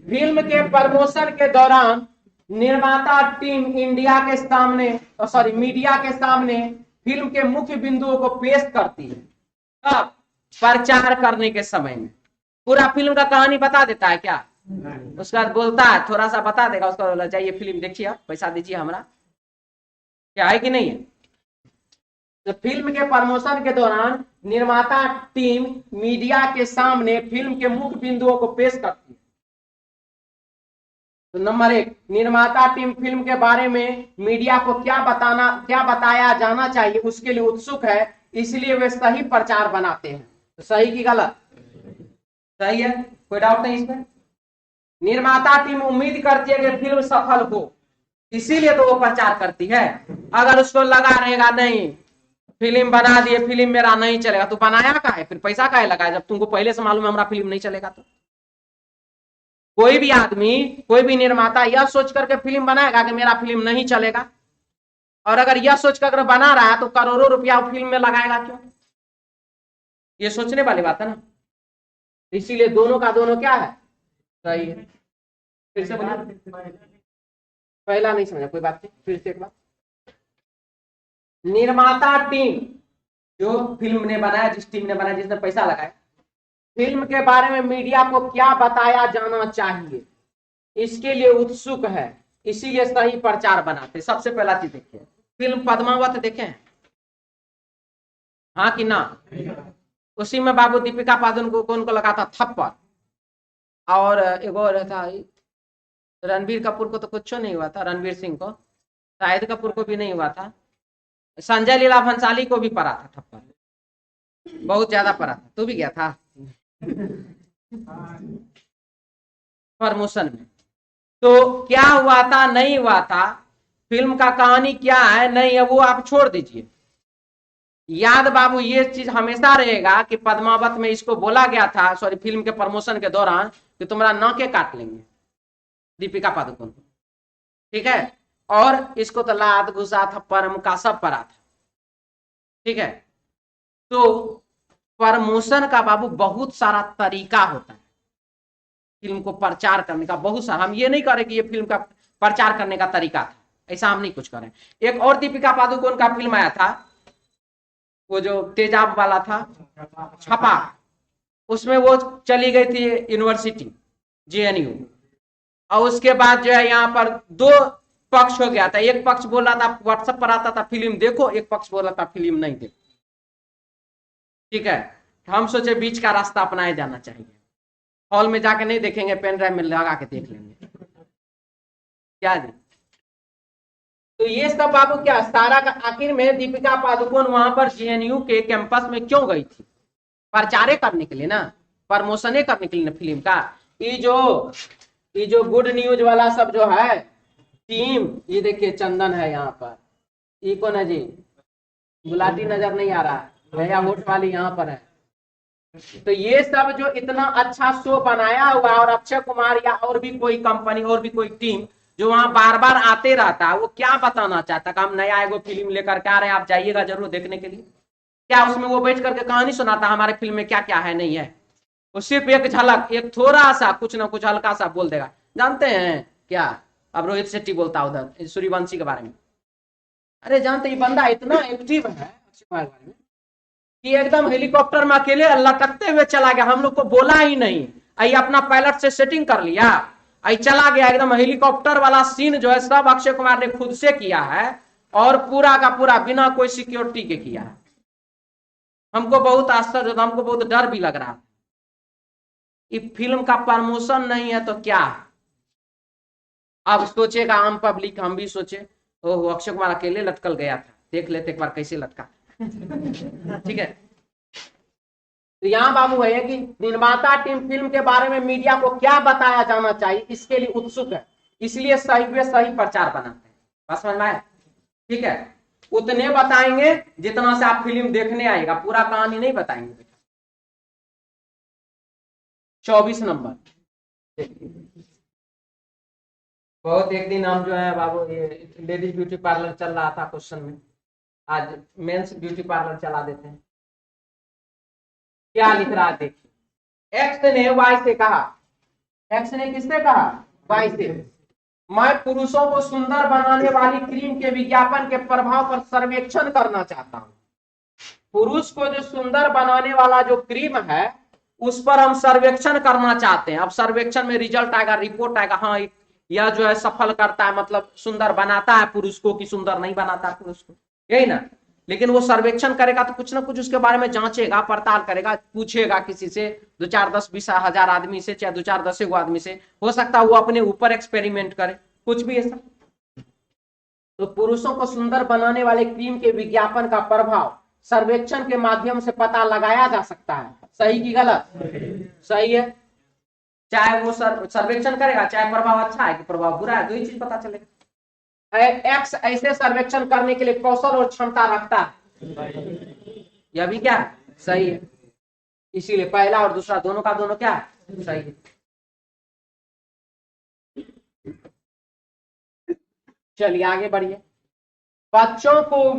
फिल्म के प्रमोशन के दौरान निर्माता टीम इंडिया के सामने, सॉरी मीडिया के सामने फिल्म के मुख्य बिंदुओं को पेश करती है। अब प्रचार करने के समय में पूरा फिल्म का कहानी बता देता है क्या? उसके बाद बोलता है थोड़ा सा बता देगा, उसका बोला जाइए फिल्म देखिए, पैसा दीजिए हमारा, क्या है कि नहीं है? तो फिल्म के प्रमोशन के दौरान निर्माता टीम मीडिया के सामने फिल्म के मुख्य बिंदुओं को पेश करती है। तो नंबर 1, निर्माता टीम फिल्म के बारे में मीडिया को क्या बताया जाना चाहिए उसके लिए उत्सुक है, इसलिए वे सही प्रचार बनाते हैं। तो सही की गलत? सही है, कोई डाउट नहीं इसमें। निर्माता टीम उम्मीद करती है कि फिल्म सफल हो, इसीलिए तो वो प्रचार करती है। अगर उसको लगा रहेगा नहीं फिल्म बना दिए, फिल्म मेरा नहीं चलेगा, तो बनाया का है फिर, पैसा का है लगाया, जब तुमको पहले से मालूम है हमारा फिल्म नहीं चलेगा। तो कोई भी आदमी, कोई भी निर्माता यह सोच करके फिल्म बनाएगा कि मेरा फिल्म नहीं चलेगा, और अगर यह सोच कर बना रहा है तो करोड़ों रुपया फिल्म में लगाएगा क्यों? ये सोचने वाली बात है ना। इसीलिए दोनों का दोनों क्या है? सही है। फिर से बोलिए, पहला नहीं समझा, कोई बात नहीं, फिर से एक बार। निर्माता टीम जो फिल्म ने बनाया, जिस टीम ने बनाया, जिसने पैसा लगाया, फिल्म के बारे में मीडिया को क्या बताया जाना चाहिए इसके लिए उत्सुक है, इसीलिए सही प्रचार बनाते। सबसे पहला चीज देखिए, फिल्म पद्मावत देखें, हाँ कि ना? उसी में बाबू दीपिका पादुकोण को कौन को लगा था थप्पड़, और एगो रहता रणबीर कपूर को तो कुछ नहीं हुआ था, रणबीर सिंह को, शाहिद कपूर को भी नहीं हुआ था, संजय लीला भंसाली को भी पड़ा था थप्पड़, बहुत ज्यादा पड़ा था, तू भी गया था प्रमोशन में। तो क्या हुआ था, नहीं हुआ था, फिल्म का कहानी क्या है नहीं है वो आप छोड़ दीजिए। याद बाबू ये चीज हमेशा रहेगा कि पद्मावत में इसको बोला गया था, सॉरी फिल्म के प्रमोशन के दौरान, कि तुम्हारा नाके काट लेंगे दीपिका पादुकोण को, ठीक है। और इसको तो लात घुसा थप्पड़ मुक्का सब पड़ा था, ठीक है। तो प्रमोशन का बाबू बहुत सारा तरीका होता है, फिल्म को प्रचार करने का बहुत सारा। हम ये नहीं करें कि ये फिल्म का प्रचार करने का तरीका था, ऐसा हम नहीं कुछ करें। एक और दीपिका पादुकोण का फिल्म आया था, वो जो तेजाब वाला था, छपा, उसमें वो चली गई थी यूनिवर्सिटी जेएनयू, और उसके बाद जो है यहाँ पर दो पक्ष हो गया था। एक पक्ष बोल रहा था, व्हाट्सएप पर आता था फिल्म देखो, एक पक्ष बोल रहा था फिल्म नहीं देखो, ठीक है। हम सोचे बीच का रास्ता अपनाया जाना चाहिए, हॉल में जाके नहीं देखेंगे, पेन ड्राइव में लगा के देख लेंगे, क्या जी। तो ये सब बाबू क्या सारा का आखिर में दीपिका पादुकोण वहां पर जेएनयू के कैंपस में क्यों गई थी? प्रचारे करने के लिए ना, प्रमोशने करने के लिए ना फिल्म का। ये जो गुड न्यूज वाला सब जो है टीम, ये देखिए चंदन है यहाँ पर, ये कौन है जी, गुलाटी नजर नहीं आ रहा है, भैया वोट वाली यहाँ पर है। तो ये सब जो इतना अच्छा शो बनाया हुआ, और अक्षय कुमार या और भी कोई कंपनी और भी कोई टीम जो वहां बार बार आते रहता है, वो क्या बताना चाहता है? हम नया एगो फिल्म लेकर के आ रहे हैं, आप जाइएगा जरूर देखने के लिए। क्या उसमें वो बैठ करके कहानी सुनाता हमारे फिल्म में क्या क्या है नहीं है? वो सिर्फ एक झलक, एक थोड़ा सा कुछ ना कुछ हल्का सा बोल देगा। जानते हैं क्या, अब रोहित शेट्टी बोलता उधर सूर्यवंशी के बारे में, अरे जानते ये बंदा इतना एक्टिव है अक्षय कुमार के बारे में कि एकदम हेलीकॉप्टर में अकेले लटकते हुए चला गया, हम लोग को बोला ही नहीं, आई अपना पायलट से सेटिंग कर लिया, आई चला गया एकदम। हेलीकॉप्टर वाला सीन जो है सब अक्षय कुमार ने खुद से किया है, और पूरा का पूरा बिना कोई सिक्योरिटी के किया है। हमको बहुत आश्चर्य होता, हमको बहुत डर भी लग रहा है। ये फिल्म का प्रमोशन नहीं है तो क्या है? अब सोचेगा आम पब्लिक, हम भी सोचे ओहो अक्षय कुमार अकेले लटकल गया था, देख लेते एक बार कैसे लटका। ठीक है। तो यहाँ बाबू है कि निर्माता टीम फिल्म के बारे में मीडिया को क्या बताया जाना चाहिए इसके लिए उत्सुक है, इसलिए सही पे सही प्रचार बनाते हैं। बस समझ में आया? ठीक है, उतने बताएंगे जितना से आप फिल्म देखने आएगा, पूरा कहानी नहीं बताएंगे बेटा। 24 नंबर बहुत एक दिन हम जो है बाबू, ये लेडीज ब्यूटी पार्लर चल रहा था क्वेश्चन में, आज मेंस ब्यूटी पार्लर चला देते हैं। क्या लिख रहा है देखिए, एक्स ने वाई से कहा, एक्स ने किससे कहा? वाई से, मैं पुरुषों को सुंदर बनाने वाली क्रीम के विज्ञापन के प्रभाव पर सर्वेक्षण करना चाहता हूं। पुरुष को जो सुंदर बनाने वाला जो क्रीम है उस पर हम सर्वेक्षण करना चाहते हैं। अब सर्वेक्षण में रिजल्ट आएगा, रिपोर्ट आएगा, हाँ यह जो है सफल करता है, मतलब सुंदर बनाता है पुरुष को कि सुंदर नहीं बनाता पुरुष को, यही ना। लेकिन वो सर्वेक्षण करेगा तो कुछ ना कुछ उसके बारे में जांचेगा, पड़ताल करेगा, पूछेगा किसी से, 2 4 10 20 हजार आदमी से, चाहे 2 4 10 आदमी से, हो सकता है वो अपने ऊपर एक्सपेरिमेंट करे, कुछ भी ऐसा। तो पुरुषों को सुंदर बनाने वाले क्रीम के विज्ञापन का प्रभाव सर्वेक्षण के माध्यम से पता लगाया जा सकता है। सही की गलत? सही है। चाहे वो सर्वेक्षण करेगा, चाहे प्रभाव अच्छा है कि प्रभाव बुरा है, दो ही चीज पता चलेगा। एक्स ऐसे सर्वेक्षण करने के लिए कौशल और क्षमता रखता है, यह भी क्या है? सही है। इसीलिए पहला और दूसरा दोनों का दोनों क्या है? सही है। चलिए आगे बढ़िए। बच्चों को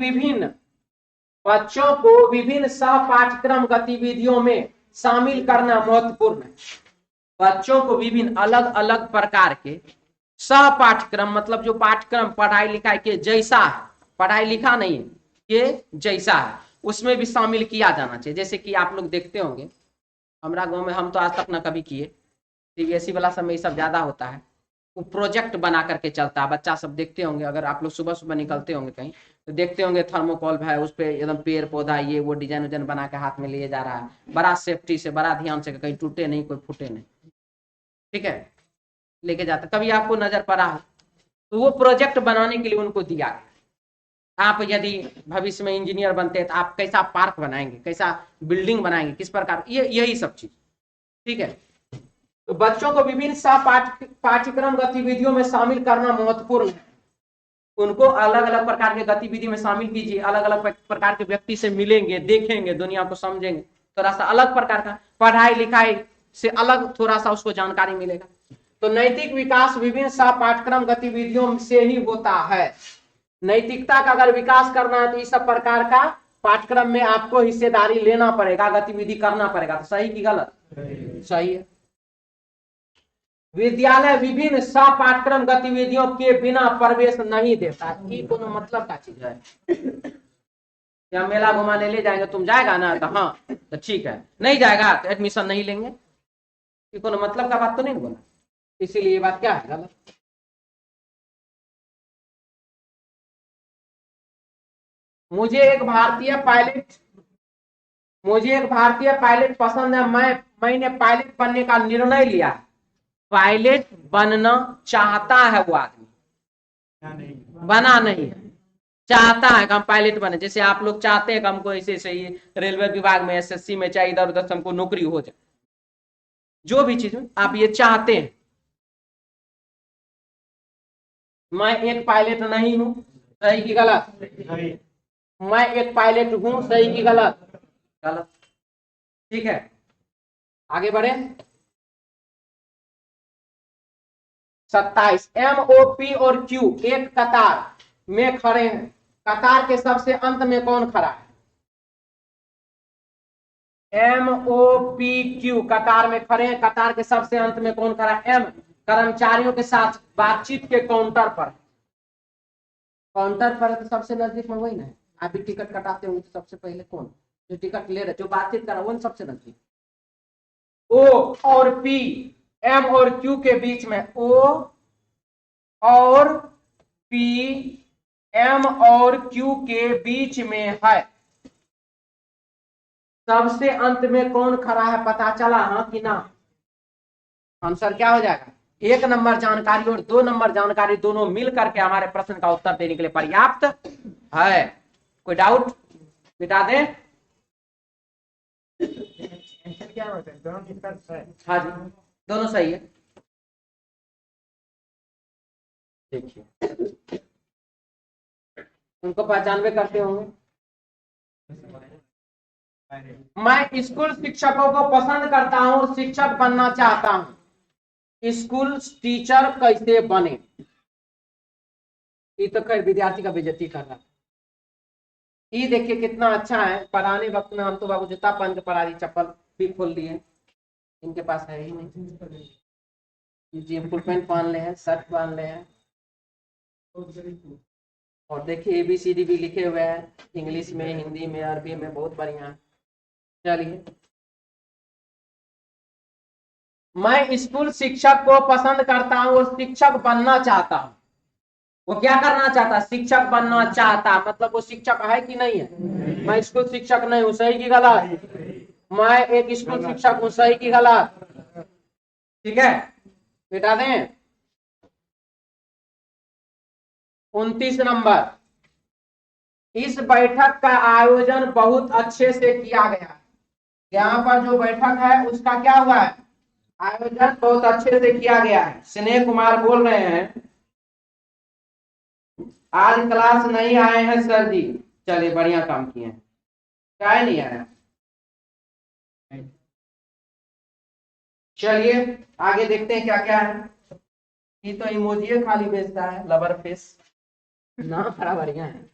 विभिन्न सह पाठ्यक्रम गतिविधियों में शामिल करना महत्वपूर्ण है। बच्चों को विभिन्न अलग अलग प्रकार के सह पाठ्यक्रम, मतलब जो पाठ्यक्रम पढ़ाई लिखाई के जैसा है, पढ़ाई लिखा नहीं है, ये जैसा है, उसमें भी शामिल किया जाना चाहिए। जैसे कि आप लोग देखते होंगे हमारा गांव में, हम तो आज तक ना कभी किए, सीबीएसई वाला समय ये सब ज्यादा होता है, वो प्रोजेक्ट बना करके चलता है। बच्चा सब देखते होंगे, अगर आप लोग सुबह सुबह निकलते होंगे कहीं तो देखते होंगे थर्मोकॉल है, उस पर एकदम पेड़ पौधा ये वो डिजाइन उजाइन बना के हाथ में लिए जा रहा है, बड़ा सेफ्टी से, बड़ा ध्यान से, कहीं टूटे नहीं, कोई फूटे नहीं, ठीक है, लेके जाता। कभी आपको नजर पड़ा हो तो वो प्रोजेक्ट बनाने के लिए उनको दिया गया। आप यदि भविष्य में इंजीनियर बनते हैं तो आप कैसा पार्क बनाएंगे, कैसा बिल्डिंग बनाएंगे, किस प्रकार, ये यही सब चीज, ठीक है। तो बच्चों को विभिन्न सह पाठ्यक्रम गतिविधियों में शामिल करना महत्वपूर्ण है। उनको अलग अलग प्रकार के गतिविधि में शामिल कीजिए, अलग अलग प्रकार के व्यक्ति से मिलेंगे, देखेंगे, दुनिया को समझेंगे, थोड़ा सा अलग प्रकार का पढ़ाई लिखाई से अलग थोड़ा सा उसको जानकारी मिलेगा। तो नैतिक विकास विभिन्न सह पाठ्यक्रम गतिविधियों से ही होता है। नैतिकता का अगर विकास करना है तो इस सब प्रकार का पाठ्यक्रम में आपको हिस्सेदारी लेना पड़ेगा, गतिविधि करना पड़ेगा। तो सही की गलत? सही है। विद्यालय विभिन्न सह पाठ्यक्रम गतिविधियों के बिना प्रवेश नहीं देता। ये कोनो मतलब का चीज है? या मेला घुमाने ले जाएंगे, तुम जाएगा ना? तो हाँ, तो ठीक है। नहीं जाएगा तो एडमिशन नहीं लेंगे। ये कोनो मतलब का बात तो नहीं बोला, इसीलिए ये बात क्या है? गलत। मुझे एक भारतीय पायलट पसंद है। मैंने पायलट बनने का निर्णय लिया। पायलट बनना चाहता है वो आदमी, बना नहीं है, चाहता है कि हम पायलट बने। जैसे आप लोग चाहते हैं कि हमको ऐसे सही रेलवे विभाग में, एसएससी में, चाहे इधर उधर हमको नौकरी हो जाए, जो भी चीज में आप ये चाहते हैं। मैं एक पायलट नहीं हूं, सही की गलत? मैं एक पायलट हूं, सही की गलत? गलत। ठीक है, आगे बढ़े। 27 MOP और Q एक कतार में खड़े हैं। कतार के सबसे अंत में कौन खड़ा है? MOPQ कतार में खड़े हैं। कतार के सबसे अंत में कौन खड़ा है? M कर्मचारियों के साथ बातचीत के काउंटर पर। काउंटर पर तो सबसे नजदीक में वही ना है। आप भी टिकट कटाते होंगे तो सबसे पहले कौन जो टिकट ले रहे, जो बातचीत कर रहा है, वो सबसे नजदीक। O और P, M और Q के बीच में, O और P M और Q के बीच में है। सबसे अंत में कौन खड़ा है पता चला? हाँ कि ना? आंसर क्या हो जाएगा? 1 नंबर जानकारी और 2 नंबर जानकारी दोनों मिल करके हमारे प्रश्न का उत्तर देने के लिए पर्याप्त है। कोई डाउट? मिटा दें। क्या होता है? दोनों निष्कर्ष है। हाँ जी, दोनों सही है। देखिए, उनको पहचानवे करते होंगे। मैं स्कूल शिक्षकों को पसंद करता हूं और शिक्षक बनना चाहता हूं। स्कूल टीचर कैसे बने? ये तो खैर विद्यार्थी का बेइज्जती कर रहा है। ये देखिए कितना अच्छा है। पढ़ाने वक्त में हम तो बाबू जूता पहन के पढ़ा दी, चप्पल भी खोल लिए। इनके पास है ही नहीं जी। फुल पैंट पहन ले हैं, शर्ट पहन ले हैं, और देखिए ABCD भी लिखे हुए हैं, इंग्लिश में, हिंदी में, अरबी में, बहुत बढ़िया है। चलिए, मैं स्कूल शिक्षक को पसंद करता हूँ और शिक्षक बनना चाहता हूँ। वो क्या करना चाहता? शिक्षक बनना चाहता। मतलब वो शिक्षक है कि नहीं है? मैं स्कूल शिक्षक नहीं हूँ, सही की गलत? मैं एक स्कूल शिक्षक हूँ, सही की गलत? ठीक है, बेटा दें। 29 नंबर, इस बैठक का आयोजन बहुत अच्छे से किया गया है। यहाँ पर जो बैठक है उसका क्या हुआ है? आयोजन बहुत अच्छे से किया गया है। स्नेह कुमार बोल रहे हैं, आज क्लास नहीं आए हैं सर जी। चलिए, बढ़िया काम किए। क्या नहीं आया? चलिए आगे देखते हैं क्या क्या है। ये तो इमोजी खाली भेजता है, लवर फेस ना, बड़ा बढ़िया है।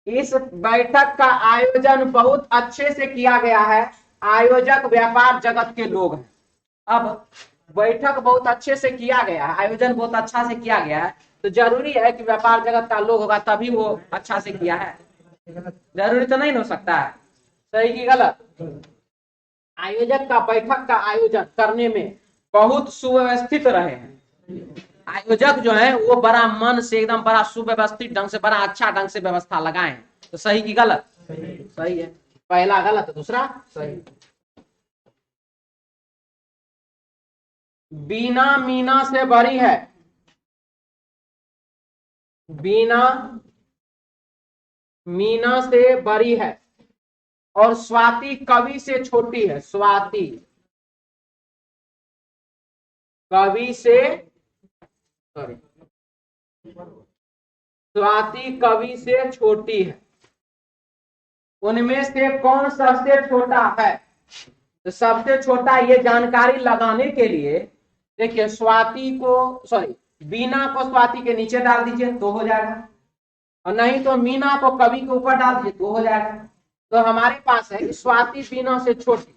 इस बैठक का आयोजन बहुत अच्छे से किया गया है। आयोजक व्यापार जगत के लोग हैं। अब बैठक बहुत अच्छे से किया गया है, आयोजन बहुत अच्छा से किया गया है, तो जरूरी है कि व्यापार जगत का लोग होगा तभी वो अच्छा से किया है। जरूरी तो नहीं हो सकता है। सही की गलत? आयोजक का बैठक का आयोजन करने में बहुत सुव्यवस्थित रहे हैं। आयोजक जो है वो बड़ा मन से, एकदम बड़ा सुव्यवस्थित ढंग से, बड़ा अच्छा ढंग से व्यवस्था लगाए हैं। तो सही की गलत? सही है। पहला गलत, दूसरा सही। बीना मीना से बड़ी है। बीना मीना से बड़ी है और स्वाति कवि से छोटी है। स्वाति कवि से, सॉरी, स्वाति कवि से छोटी है, उनमें से कौन सबसे छोटा है? तो सबसे छोटा ये जानकारी लगाने के लिए देखिए स्वाति को सॉरी बीना को स्वाति के नीचे डाल दीजिए तो हो जाएगा, और नहीं तो मीना को कवि के ऊपर डाल दीजिए तो हो जाएगा। तो हमारे पास है कि स्वाति बीना से छोटी,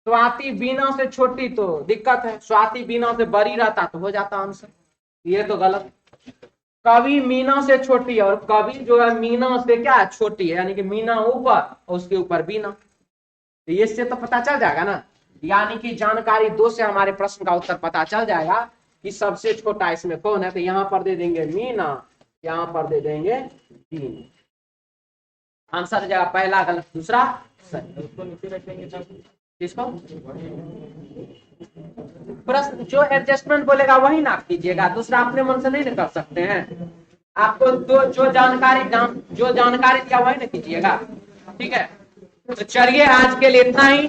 स्वाति बीना से छोटी तो दिक्कत है, स्वाति बीना से बड़ी रहता तो हो जाता आंसर, ये तो गलत। कवि मीना से छोटी है और कवि जो है मीना से क्या है छोटी है, यानी कि मीना ऊपर और उसके ऊपर बीना, तो इससे तो पता चल जाएगा ना, यानी कि जानकारी 2 से हमारे प्रश्न का उत्तर पता चल जाएगा कि सबसे छोटा इसमें कौन है। तो यहाँ पर दे देंगे मीना, यहाँ पर दे देंगे 3, आंसर हो जाएगा पहला गलत दूसरा सही। उसको नीचे रखेंगे तब किसको प्रश्न जो एडजस्टमेंट बोलेगा वही ना कीजिएगा, दूसरा अपने मन से नहीं ना कर सकते हैं। आपको जो जानकारी दिया वही ना कीजिएगा, ठीक है। तो चलिए आज के लिए इतना ही।